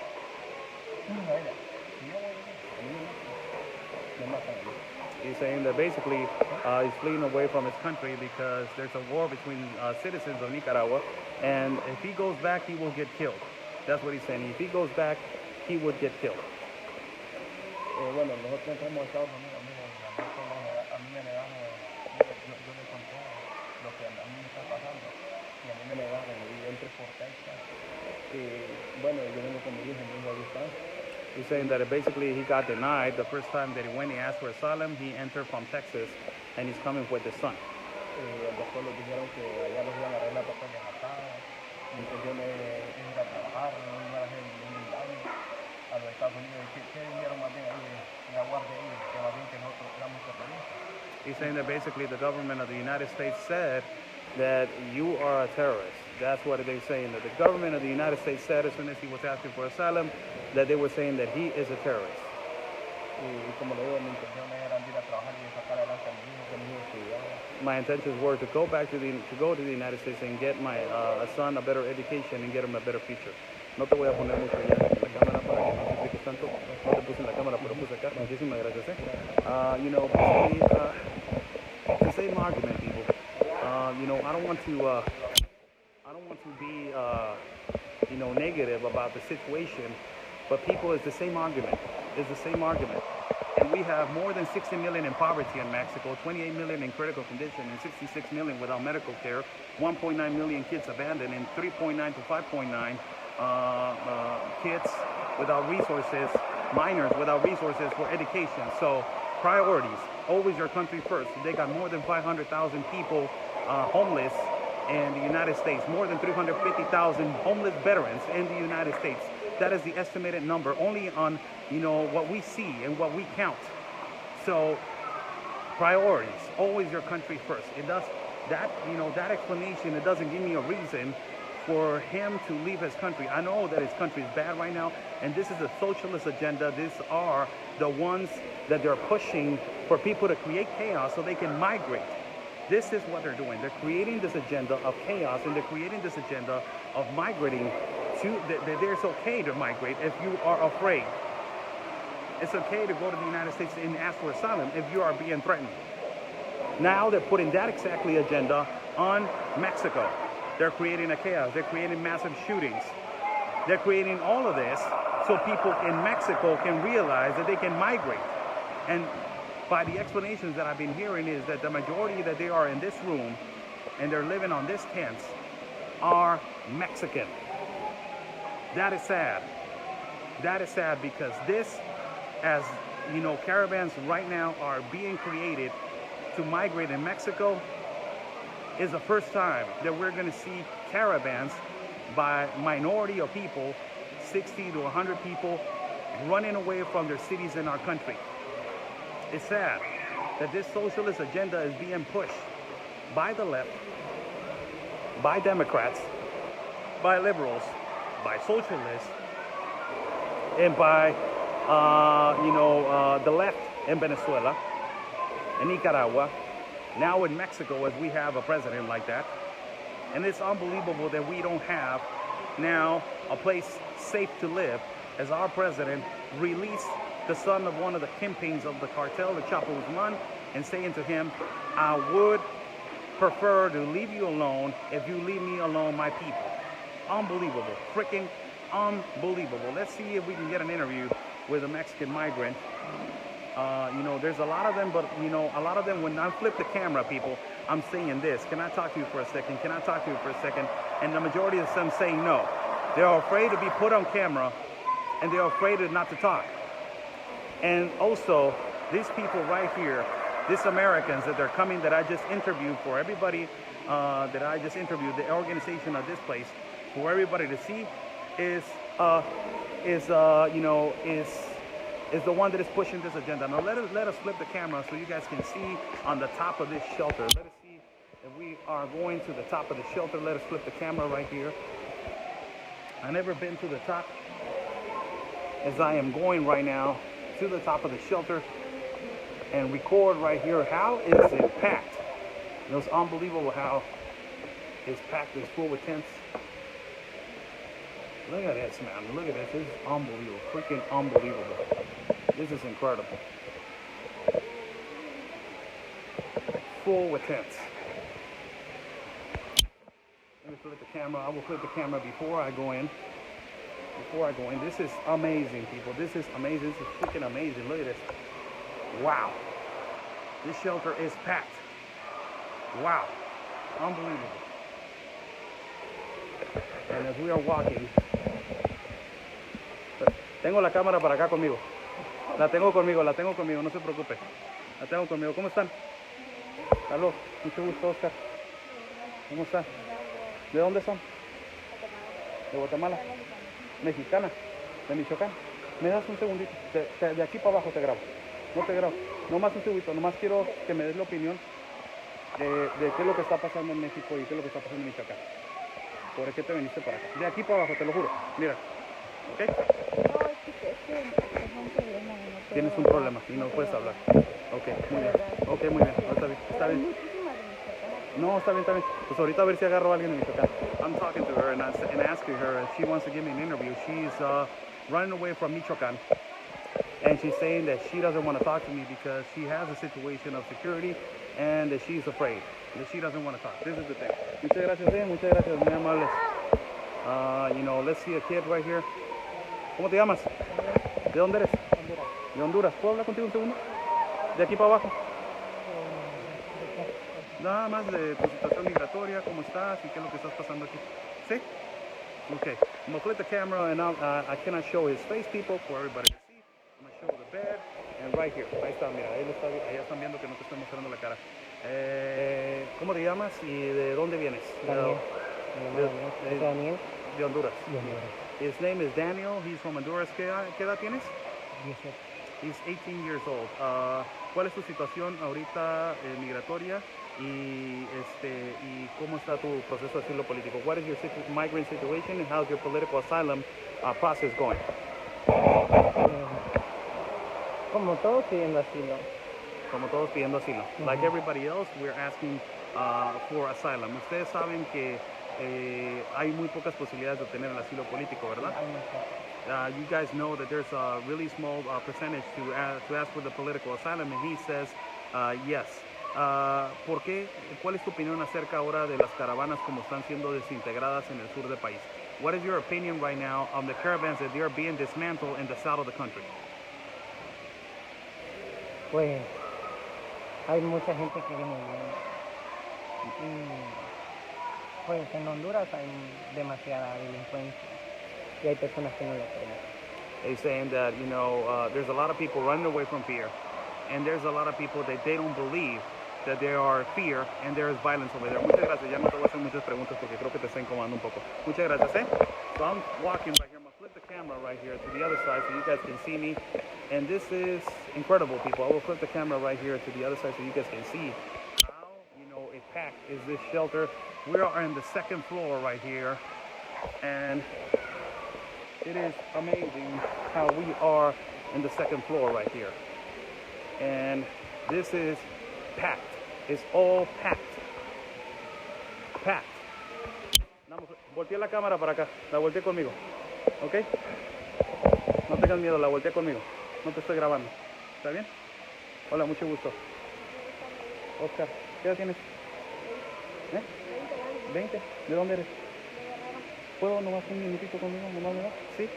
si yo voy a mí me matan a mí. He's saying that basically he's fleeing away from his country because there's a war between citizens of Nicaragua, and if he goes back, he will get killed. That's what he's saying. If he goes back, he would get killed. Bueno, nosotros entramos a Estados Unidos, a mí me negaron, yo le conté lo que a mí me está pasando, y a mí me negaron, y yo entré por Texas, y bueno, yo vengo con mi hija, a distancia. He's saying that basically he got denied the first time that when he asked for asylum, he entered from Texas, and he's coming with his son. Después les dijeron que allá los iban a arreglar papeles acá, entonces yo me iba a trabajar, no iba a hacer ningún daño a los Estados Unidos. ¿Qué dijeron más bien ahí en la guardia ahí? Que más bien que nosotros éramos terroristas. He's saying that basically the government of the United States said that you are a terrorist. That's what they're saying, that the government of the United States said as soon as he was asking for asylum, that they were saying that he is a terrorist. Y como le digo, mi intención era ir a trabajar y sacar adelante a mi hijo, que mi hijo estudiaba. My intentions were to go back to the United States and get my son a better education and get him a better future. No te voy a poner mucho ya en la cámara para que no te expliques tanto. No te puse en la cámara, pero puse acá. Muchísimas gracias. You know, basically, it's the same argument, people. You know, I don't want to be, you know, negative about the situation, but people, it's the same argument. It's the same argument. And we have more than 60 million in poverty in Mexico, 28 million in critical condition, and 66 million without medical care, 1.9 million kids abandoned, and 3.9 to 5.9 kids without resources, minors without resources for education. So priorities, always your country first. They got more than 500,000 people homeless in the United States, more than 350,000 homeless veterans in the United States. That is the estimated number, only on, you know, what we see and what we count. So priorities, always your country first. It does that, you know, that explanation, it doesn't give me a reason for him to leave his country. I know that his country is bad right now, and this is a socialist agenda. These are the ones that they're pushing for people to create chaos so they can migrate. This is what they're doing. They're creating this agenda of chaos, and they're creating this agenda of migrating to, that it's okay to migrate if you are afraid. It's okay to go to the United States and ask for asylum if you are being threatened. Now they're putting that exactly agenda on Mexico. They're creating a chaos. They're creating massive shootings. They're creating all of this so people in Mexico can realize that they can migrate. And by the explanations that I've been hearing is that the majority that they are in this room and they're living on this tents are Mexican. That is sad. That is sad because this, as you know, caravans right now are being created to migrate in Mexico, is the first time that we're going to see caravans by minority of people, 60 to 100 people, running away from their cities in our country. It's sad that this socialist agenda is being pushed by the left, by Democrats, by liberals, by socialists, and by the left in Venezuela, in Nicaragua, now in Mexico, as we have a president like that. And it's unbelievable that we don't have now a place safe to live, as our president released the son of one of the kingpins of the cartel, the Chapo Guzman, and saying to him, I would prefer to leave you alone if you leave me alone, my people. Unbelievable, freaking unbelievable. Let's see if we can get an interview with a Mexican migrant. You know, there's a lot of them, but you know, a lot of them, when I flip the camera, people, I'm saying this, can I talk to you for a second? Can I talk to you for a second? And the majority of them say no. They're afraid to be put on camera, and they're afraid not to talk. And also, these people right here, these Americans that they're coming, that I just interviewed, for everybody that I just interviewed, the organization of this place, for everybody to see, is the one that is pushing this agenda. Now let us flip the camera so you guys can see on the top of this shelter. Let us see if we are going to the top of the shelter. Let us flip the camera right here. I've never been to the top, as I am going right now to the top of the shelter and record right here. How is it packed? You know, it's unbelievable how it's packed. It's full with tents. Look at this, man. Look at this. This is unbelievable. Freaking unbelievable. This is incredible. Full with tents. Let me flip the camera. I will flip the camera before I go in. This is amazing, people. This is amazing. This is freaking amazing. Look at this. Wow. This shelter is packed. Wow. Unbelievable. And as we are walking, tengo la cámara para acá conmigo. La tengo conmigo, no se preocupe. La tengo conmigo. ¿Cómo están? Aló, mucho gusto, Oscar. ¿Cómo están? ¿De dónde son? De Guatemala. Mexicana. De Michoacán. ¿Me das un segundito? De aquí para abajo te grabo. No te grabo. Nomás un segundito, nomás quiero que me des la opinión de qué es lo que está pasando en México y qué es lo que está pasando en Michoacán. ¿Por qué te viniste para acá? De aquí para abajo, te lo juro. Mira. ¿Ok? No, es que tengo un problema. No puedo Tienes un hablar, problema y no puedes hablar. Ok, muy bien. ¿verdad? Ok, muy bien. No, está bien. Está Pero hay bien. muchísimas de Michoacán aquí. No, está bien, está bien. Pues ahorita a ver si agarro a alguien de Michoacán. I'm talking to her and asking her if she wants to give me an interview. She's running away from Michoacán. And she's saying that she doesn't want to talk to me because she has a situation of security and that she's afraid, that she doesn't want to talk. This is the thing. Muchas gracias, muchas gracias, muy amables. You know, let's see a kid right here. ¿Cómo te llamas? ¿De dónde eres? Honduras. De Honduras. ¿Puedo hablar contigo un segundo? De aquí para abajo. Nada más de tu situación migratoria, cómo estás y qué es lo que estás pasando aquí. ¿Sí? Okay. I'm going to flip the camera and I cannot show his face, people, for everybody to see. I'm going to show the bed and right here. Ahí está, mira, ahí están viendo que no te estoy mostrando la cara. ¿Cómo te llamas y de dónde vienes? Daniel. Daniel. De Honduras. De Honduras. His name is Daniel. He's from Honduras. ¿Qué edad tienes? 18. He's 18 years old. ¿Cuál es tu situación ahorita migratoria y cómo está tu proceso de asilo político? What is your migrant situation and how's your political asylum process going? Como todos pidiendo asilo. Como todos pidiendo asilo. Like everybody else, we're asking for asylum. Ustedes saben que hay muy pocas posibilidades de obtener el asilo político, ¿verdad? You guys know that there's a really small percentage to ask for the political asylum, and he says yes. ¿Por qué? ¿Cuál es tu opinión acerca ahora de las caravanas como están siendo desintegradas en el sur del país? What is your opinion right now on the caravans that they are being dismantled in the south of the country? Pues hay mucha gente que viene bien. Y pues en Honduras hay demasiada delincuencia y hay personas que no lo creen. He's saying that, you know, there's a lot of people running away from fear, and there's a lot of people that they don't believe that there are fear and there is violence over there. Muchas gracias. Ya no te voy a hacer muchas preguntas porque creo que te está incomodando un poco. Muchas gracias, eh? So I'm walking right here. I'm going to flip the camera right here to the other side so you guys can see me. And this is incredible, people. I will flip the camera right here to the other side so you guys can see how, you know, packed is this shelter. We are on the second floor right here. And it is amazing how we are in the second floor right here. And this is packed. It's all packed. Packed. Voltea la cámara para acá. La volteé conmigo. ¿Ok? No tengas miedo, la volteé conmigo. No te estoy grabando. ¿Está bien? Hola, mucho gusto. Oscar, ¿qué edad tienes? 20. ¿De dónde eres? ¿Puedo nomás un minutito conmigo? ¿Nomás? Sí.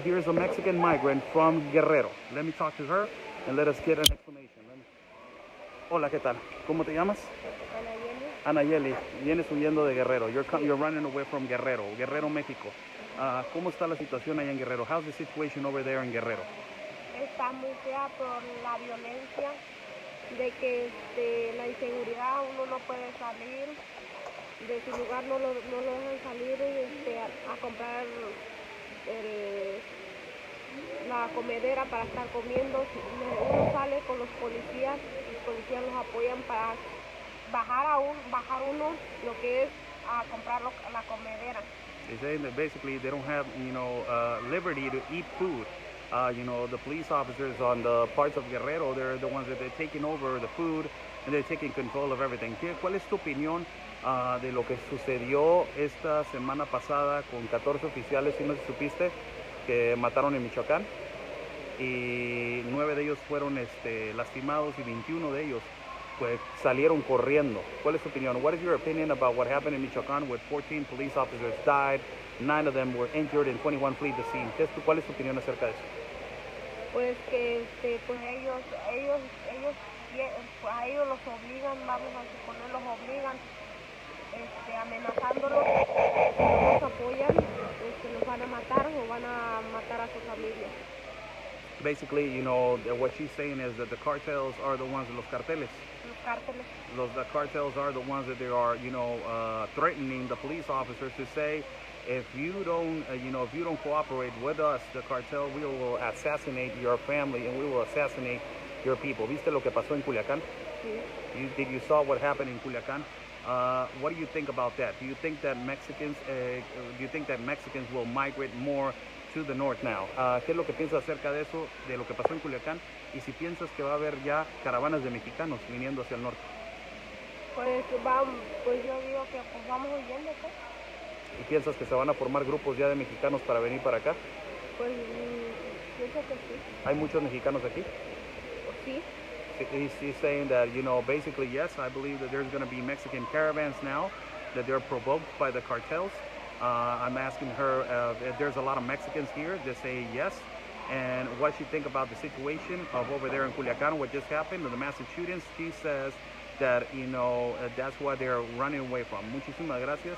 Here's a Mexican migrant from Guerrero. Let me talk to her and let us get an explanation. Hola, ¿qué tal? ¿Cómo te llamas? Anayeli. Vienes huyendo de Guerrero. You're running away from Guerrero, México. ¿Cómo está la situación allá en Guerrero? How's the situation over there in Guerrero? Está muy fea por la violencia, de que la inseguridad, uno no puede salir de su lugar, no lo dejan salir a comprar la comedera para estar comiendo. Uno sale con los policías los apoyan para bajar uno lo que es a comprar la comedera. They say that basically they don't have, you know, liberty to eat food. You know, the police officers on the parts of Guerrero, they're the ones that they're taking over the food and they're taking control of everything. ¿Cuál es tu opinión de lo que sucedió esta semana pasada con 14 oficiales, si no se supiste, que mataron en Michoacán? Y 9 de ellos fueron lastimados y 21 de ellos pues salieron corriendo. ¿Cuál es tu opinión? What is your opinion about what happened in Michoacán where 14 police officers died, 9 of them were injured and 21 fled the scene? ¿Cuál es tu opinión acerca de eso? Pues que pues ellos a ellos los obligan, vamos a suponer, los obligan amenazándolos, si no los apoyan, los van a matar o van a matar a sus familias. Basically, you know, what she's saying is that the cartels are the ones, los carteles. The cartels are the ones that they are, you know, threatening the police officers to say, if you don't, if you don't cooperate with us, the cartel, we will assassinate your family and we will assassinate your people. ¿Viste lo que pasó en Culiacán? Sí. Did you saw what happened in Culiacán? What do you think about that? Do you think that Mexicans will migrate more to the north now? ¿Qué es lo que piensas acerca de eso, de lo que pasó en Culiacán? Y si piensas que va a haber ya caravanas de mexicanos viniendo hacia el norte. Pues yo digo que pues vamos huyendo, pues. ¿Y piensas que se van a formar grupos ya de mexicanos para venir para acá? Pues pienso que sí. ¿Hay muchos mexicanos aquí? Pues sí. He's saying that, you know, basically, yes, I believe that there's going to be Mexican caravans now, that they're provoked by the cartels. I'm asking her if there's a lot of Mexicans here. They say yes. And what she think about the situation of over there in Culiacán, what just happened, the massive shootings. She says that, you know, that's what they're running away from. Muchísimas gracias.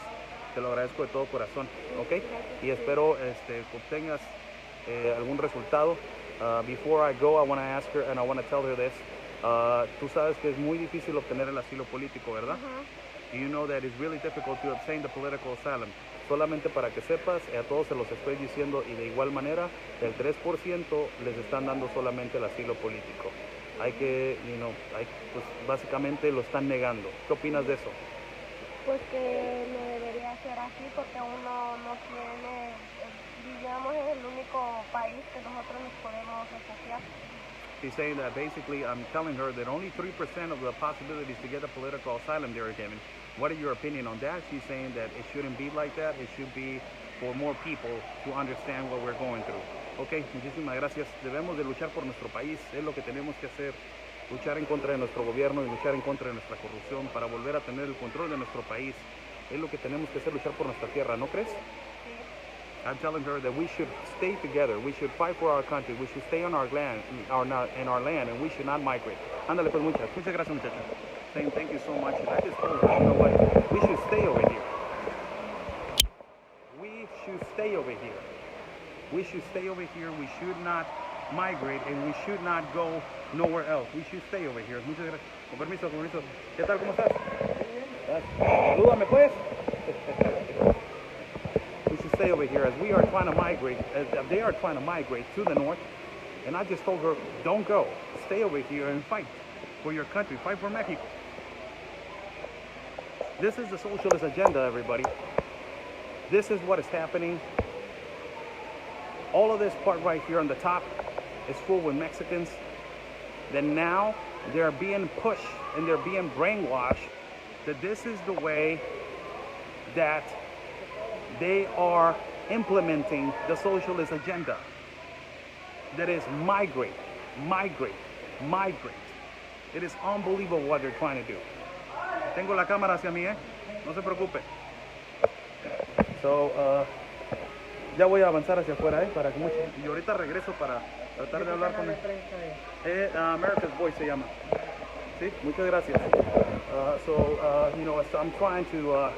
Te lo agradezco de todo corazón. ¿Ok? Y espero que obtengas algún resultado. Before I go, I want to ask her and I want to tell her this. Tú sabes que es muy difícil obtener el asilo político, ¿verdad? You know that it's really difficult to obtain the political asylum. Solamente para que sepas, a todos se los estoy diciendo y de igual manera, el 3% les están dando solamente el asilo político. Hay que, pues básicamente lo están negando. ¿Qué opinas de eso? Pues que no debería ser así porque uno no tiene, digamos, es el único país que nosotros nos podemos refugiar. She's saying that basically I'm telling her that only 3% of the possibilities to get a political asylum they are given. What are your opinion on that? She's saying that it shouldn't be like that. It should be for more people to understand what we're going through. Ok, muchísimas gracias. Debemos de luchar por nuestro país. Es lo que tenemos que hacer. Luchar en contra de nuestro gobierno y luchar en contra de nuestra corrupción para volver a tener el control de nuestro país. Es lo que tenemos que hacer, luchar por nuestra tierra, ¿no crees? I'm telling her that we should stay together. We should fight for our country. We should stay on our land, and we should not migrate. Ándale pues, muchas gracias, muchachos. Saying thank you so much. And I just told her, you know what? We should stay over here. We should stay over here. We should stay over here. We should not migrate, and we should not go nowhere else. We should stay over here. Muchas gracias. Con permiso, con permiso. ¿Qué tal? ¿Cómo estás? Salúdame pues. We should stay over here as we are trying to migrate, as they are trying to migrate to the north. And I just told her, don't go. Stay over here and fight for your country. Fight for Mexico. This is the socialist agenda, everybody. This is what is happening. All of this part right here on the top is full with Mexicans. Then now they're being pushed and they're being brainwashed that this is the way that they are implementing the socialist agenda. That is migrate, migrate, migrate. It is unbelievable what they're trying to do. Tengo la cámara hacia mí, no se preocupe. So, ya voy a avanzar hacia afuera, para que mucho. Y ahorita regreso para tratar de hablar con él. America's Voice se llama. Sí, muchas gracias. So I'm trying to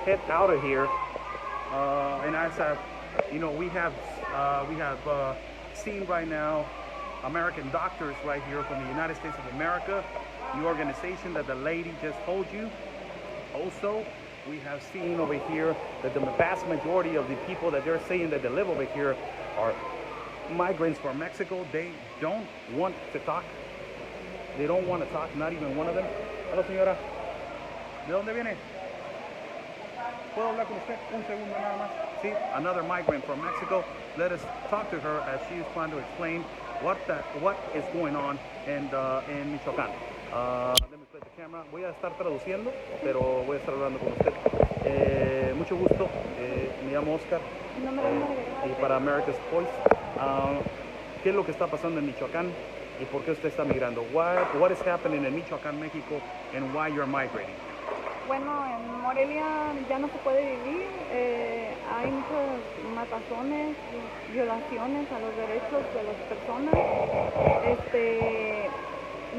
head out of here. And as we have seen right now American doctors right here from the United States of America, the organization that the lady just told you. Also, we have seen over here that the vast majority of the people that they're saying that they live over here are migrants from Mexico. They don't want to talk. They don't want to talk, not even one of them. Hola, señora. ¿De dónde viene? ¿Puedo hablar con usted? Un segundo nada más. Sí, another migrant from Mexico. Let us talk to her as she is trying to explain what is going on in Michoacán. Let me play the camera. Voy a estar traduciendo, pero voy a estar hablando con usted. Mucho gusto. Me llamo Oscar. Y para America's Voice. ¿Qué es lo que está pasando en Michoacán? ¿Y por qué usted está migrando? What is happening in Michoacán, México, and why you're migrating? Bueno, en Morelia ya no se puede vivir, hay muchas matazones, violaciones a los derechos de las personas,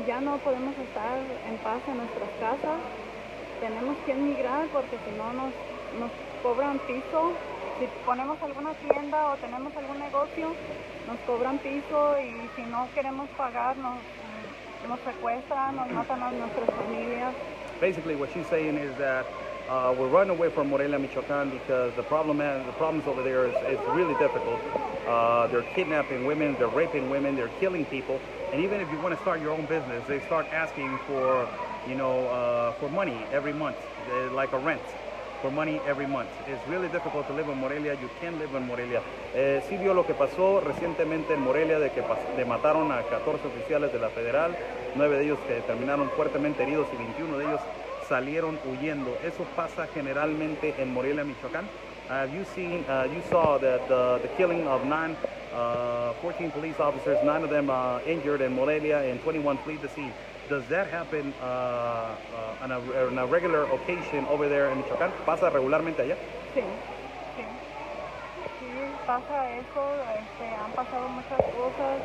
ya no podemos estar en paz en nuestras casas, tenemos que emigrar porque si no nos cobran piso, si ponemos alguna tienda o tenemos algún negocio, nos cobran piso y si no queremos pagar nos secuestran, nos matan a nuestras familias. Basically, what she's saying is that We're running away from Morelia, Michoacan because the problems over there is really difficult. They're kidnapping women, they're raping women, they're killing people, and even if you want to start your own business, they start asking for, for money every month, like a rent. For money every month. It's really difficult to live in Morelia. You can live in Morelia. Sí vio lo que pasó recientemente en Morelia, de que mataron a 14 oficiales de la federal, 9 de ellos que terminaron fuertemente heridos y 21 de ellos salieron huyendo. Eso pasa generalmente en Morelia, Michoacán. You saw that the killing of 14 police officers, 9 of them injured in Morelia, and 21 fled the scene. Does that happen on a regular occasion over there in Michoacán? ¿Pasa regularmente allá? Sí, sí. Sí, pasa eso. Han pasado muchas cosas.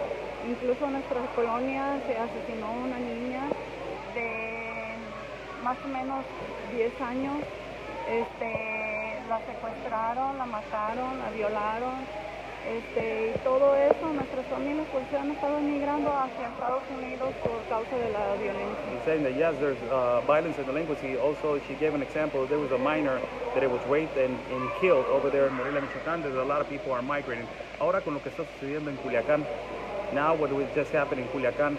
Incluso en nuestra colonia se asesinó una niña de más o menos 10 años. La secuestraron, la mataron, la violaron. Y todo eso, nuestras familias pues han estado emigrando hacia Estados Unidos por causa de la violencia. He's saying that yes, there's violence and delinquency. Also, she gave an example. There was a minor that it was raped and killed over there in Morelia, Michoacán. There's a lot of people are migrating. Ahora con lo que está sucediendo en Culiacán, now what just happened in Culiacán,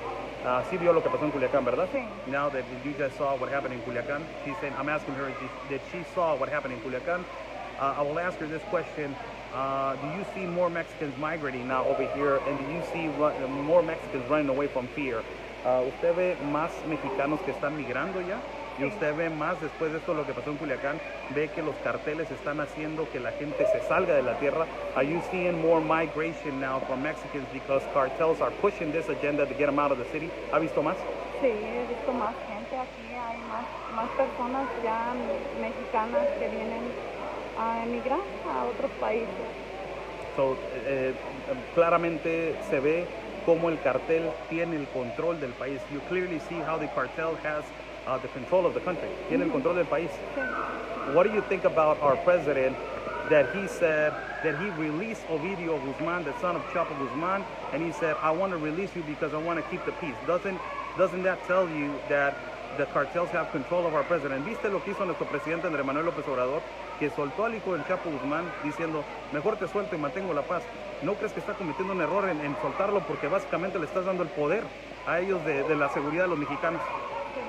sí vio lo que pasó en Culiacán, ¿verdad? Sí. Now that you just saw what happened in Culiacán, she's saying, I'm asking her, did she saw what happened in Culiacán? I will ask her this question. Do you see more Mexicans migrating now over here, and do you see more Mexicans running away from fear? ¿Usted ve más mexicanos que están migrando ya? Y usted ve más, después de esto, lo que pasó en Culiacán, ve que los carteles están haciendo que la gente se salga de la tierra. Are you seeing more migration now from Mexicans because cartels are pushing this agenda to get them out of the city? ¿Ha visto más? Sí, he visto más gente aquí, hay más personas ya mexicanas que vienen a emigrar a otros países. So, claramente se ve cómo el cartel tiene el control del país. You clearly see how the cartel has the control of the country. Tiene el control del país. Sí. What do you think about our president that he said that he released Ovidio Guzman, the son of Chapo Guzman, and he said, I want to release you because I want to keep the peace? Doesn't that tell you that the cartels have control of our president? ¿Viste lo que hizo nuestro presidente Andrés Manuel López Obrador? Que soltó al hijo del Chapo Guzmán diciendo, mejor te suelto y mantengo la paz. ¿No crees que está cometiendo un error en soltarlo porque básicamente le estás dando el poder a ellos de la seguridad de los mexicanos? Sí,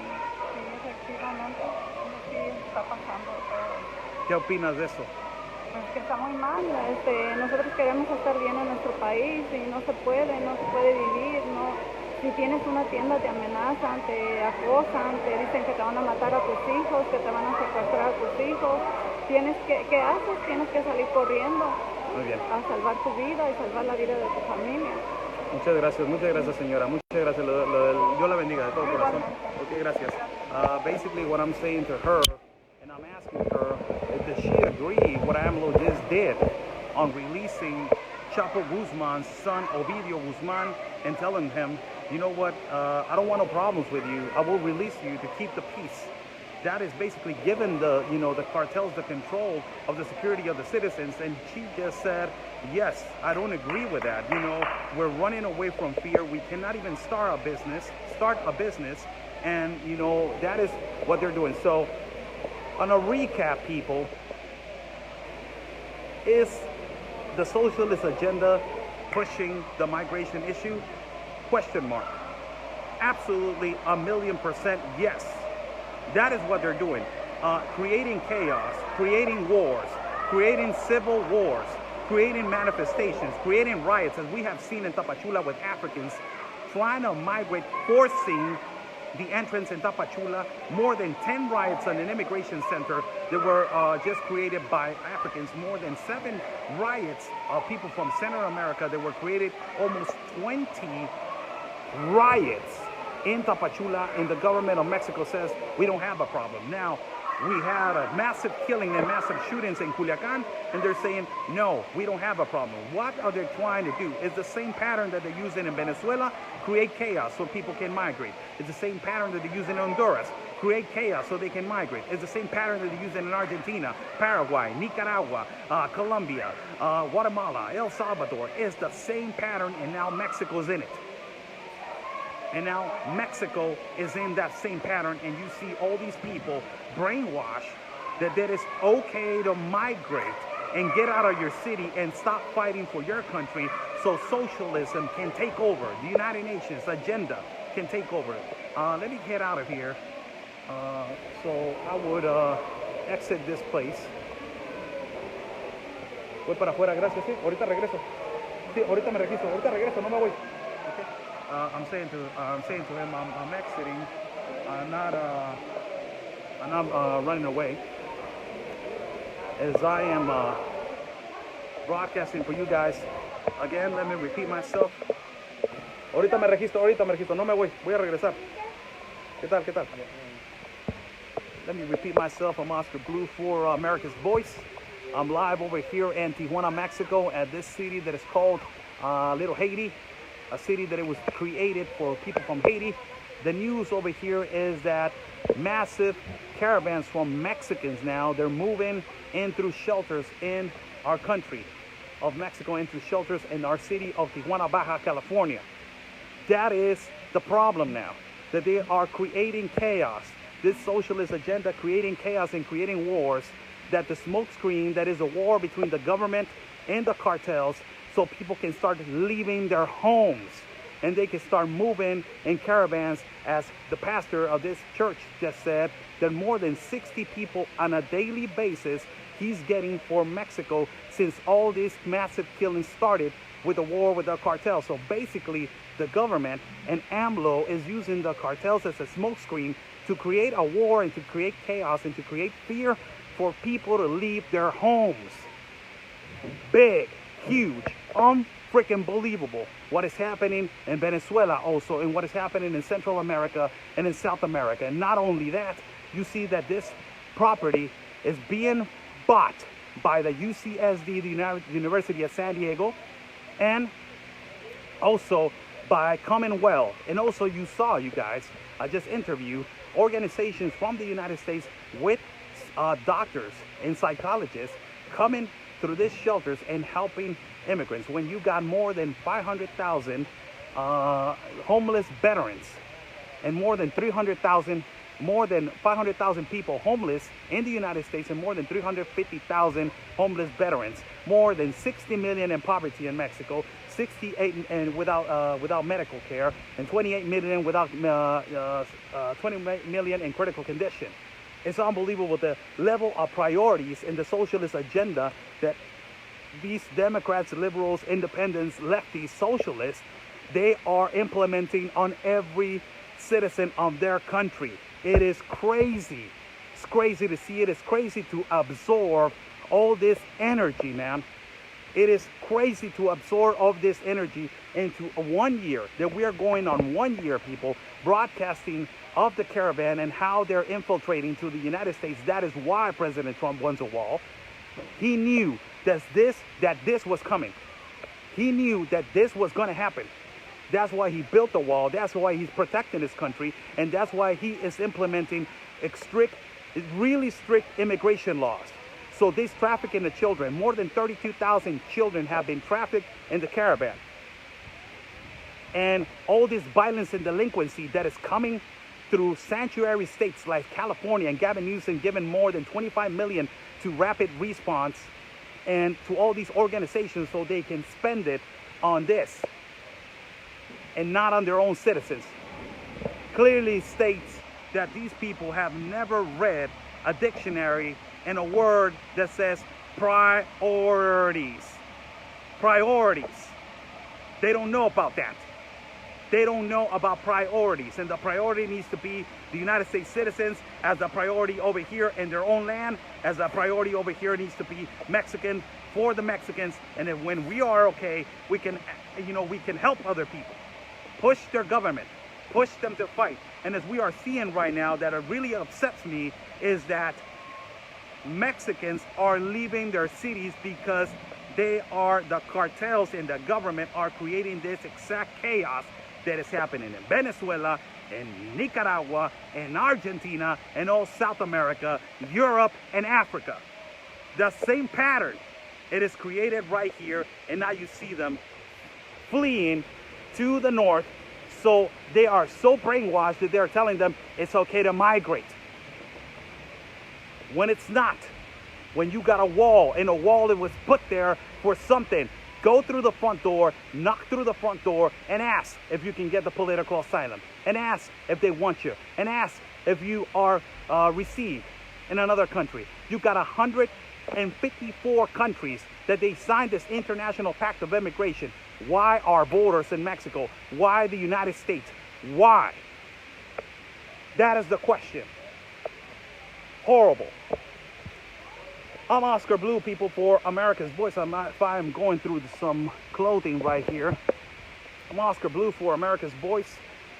efectivamente, sí está pasando todo. ¿Qué opinas de eso? Pues que está muy mal. Nosotros queremos estar bien en nuestro país y no se puede vivir, no. Si tienes una tienda te amenazan, te acosan, te dicen que te van a matar a tus hijos, que te van a secuestrar a tus hijos. ¿Qué haces? Tienes que salir corriendo. Muy bien. A salvar tu vida y salvar la vida de tu familia. Muchas gracias señora, muchas gracias. Dios la bendiga de todo corazón. Ok, gracias. Basically what I'm saying to her, and I'm asking her, does she agree what AMLO just did on releasing Chapo Guzman's son, Ovidio Guzman, and telling him, you know what, I don't want no problems with you. I will release you to keep the peace. That is basically giving the cartels the control of the security of the citizens. And she just said, yes, I don't agree with that. We're running away from fear. We cannot even start a business. And, that is what they're doing. So, on a recap, people, is the socialist agenda pushing the migration issue? Question mark. Absolutely 1,000,000% yes. That is what they're doing. Creating chaos, creating wars, creating civil wars, creating manifestations, creating riots, as we have seen in Tapachula with Africans trying to migrate, forcing the entrance in Tapachula. More than 10 riots on an immigration center that were just created by Africans. More than 7 riots of people from Central America that were created. Almost 20 riots in Tapachula, and the government of Mexico says we don't have a problem. Now, we had a massive killing and massive shootings in Culiacan, and they're saying, no, we don't have a problem. What are they trying to do? It's the same pattern that they're using in Venezuela, create chaos so people can migrate. It's the same pattern that they're using in Honduras, create chaos so they can migrate. It's the same pattern that they're using in Argentina, Paraguay, Nicaragua, Colombia, Guatemala, El Salvador. It's the same pattern, and now Mexico's in it. And now Mexico is in that same pattern, and you see all these people brainwashed that it is okay to migrate and get out of your city and stop fighting for your country so socialism can take over. The United Nations agenda can take over. Let me get out of here. So I would exit this place. Voy para afuera, gracias. Sí, ahorita regreso. Sí, ahorita me registro. Ahorita regreso, no me voy. Okay. I'm saying to him, I'm exiting. I'm not running away. As I am broadcasting for you guys. Again, let me repeat myself. Ahorita me registro, no me voy a regresar. ¿Qué tal? Let me repeat myself. I'm Oscar Blue for America's Voice. I'm live over here in Tijuana, Mexico, at this city that is called Little Haiti, a city that it was created for people from Haiti. The news over here is that massive caravans from Mexicans now, they're moving in through shelters in our country of Mexico, into shelters in our city of Tijuana, Baja California. That is the problem now, that they are creating chaos. This socialist agenda creating chaos and creating wars, that the smokescreen that is a war between the government and the cartels, so people can start leaving their homes and they can start moving in caravans. As the pastor of this church just said, that more than 60 people on a daily basis he's getting for Mexico since all this massive killing started with the war with the cartels. So basically the government and AMLO is using the cartels as a smokescreen to create a war and to create chaos and to create fear for people to leave their homes. Big, huge, unfreaking believable what is happening in Venezuela also, and what is happening in Central America and in South America. And not only that, you see that this property is being bought by the UCSD, the University of San Diego, and also by Commonwealth. And also you saw, you guys, I just interviewed organizations from the United States with doctors and psychologists coming through these shelters and helping immigrants. When you got more than 500,000 homeless veterans and more than 500,000 people homeless in the United States, and more than 350,000 homeless veterans, more than 60 million in poverty in Mexico, 68 and without medical care, and 28 million without 20 million in critical condition. It's unbelievable the level of priorities in the socialist agenda that these Democrats, liberals, independents, lefties, socialists, they are implementing on every citizen of their country. It is crazy. It's crazy to see it. It's crazy to absorb all this energy, man. It is crazy to absorb all this energy into 1 year, that we are going on 1 year, people, broadcasting of the caravan and how they're infiltrating to the United States. That is why President Trump wants a wall. He knew that this was coming. He knew that this was going to happen. That's why he built the wall. That's why he's protecting his country. And that's why he is implementing really strict immigration laws. So this trafficking of children, more than 32,000 children have been trafficked in the caravan. And all this violence and delinquency that is coming through sanctuary states like California, and Gavin Newsom giving more than 25 million to rapid response and to all these organizations so they can spend it on this and not on their own citizens, clearly states that these people have never read a dictionary and a word that says priorities. Priorities. They don't know about that. They don't know about priorities, and the priority needs to be the United States citizens as the priority over here in their own land, as the priority over here needs to be Mexican for the Mexicans. And then when we are okay, we can help other people, push their government, push them to fight. And as we are seeing right now, that it really upsets me is that Mexicans are leaving their cities because the cartels and the government are creating this exact chaos that is happening in Venezuela, in Nicaragua, in Argentina, and all South America, Europe, and Africa. The same pattern. It is created right here, and now you see them fleeing to the north. So they are so brainwashed that they're telling them it's okay to migrate. when it's not. When you got a wall, and a wall that was put there for something, go through the front door, knock through the front door, and ask if you can get the political asylum, and ask if they want you, and ask if you are received in another country. You've got 154 countries that they signed this international pact of immigration. Why our borders in Mexico? Why the United States? Why? That is the question. Horrible. I'm Oscar Blue, people, for America's Voice. If I'm going through some clothing right here. I'm Oscar Blue for America's Voice.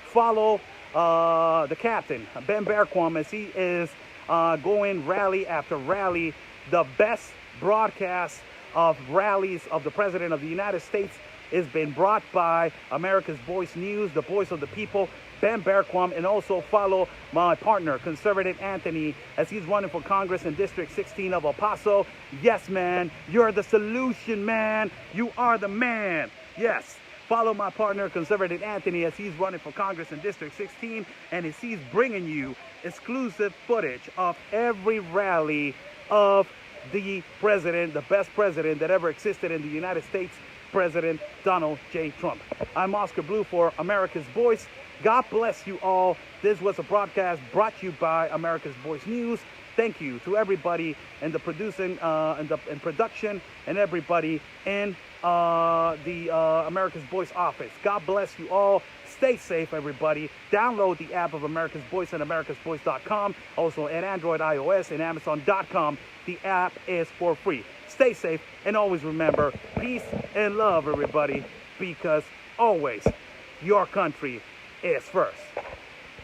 Follow the captain, Ben Berquam, as he is going rally after rally. The best broadcast of rallies of the President of the United States has been brought by America's Voice News, the voice of the people, Ben Berquam, and also follow my partner, Conservative Anthony, as he's running for Congress in District 16 of El Paso. Yes, man, you're the solution, man. You are the man. Yes. Follow my partner, Conservative Anthony, as he's running for Congress in District 16, and as he's bringing you exclusive footage of every rally of the president, the best president that ever existed in the United States, President Donald J. Trump. I'm Oscar Blue for America's Voice. God bless you all. This was a broadcast brought to you by America's Voice News. Thank you to everybody in the producing in production, and everybody in the America's Voice office. God bless you all. Stay safe, everybody. Download the app of America's Voice at americasvoice.com. Also at Android, iOS, and Amazon.com. The app is for free. Stay safe, and always remember, peace and love, everybody, because always your country is first.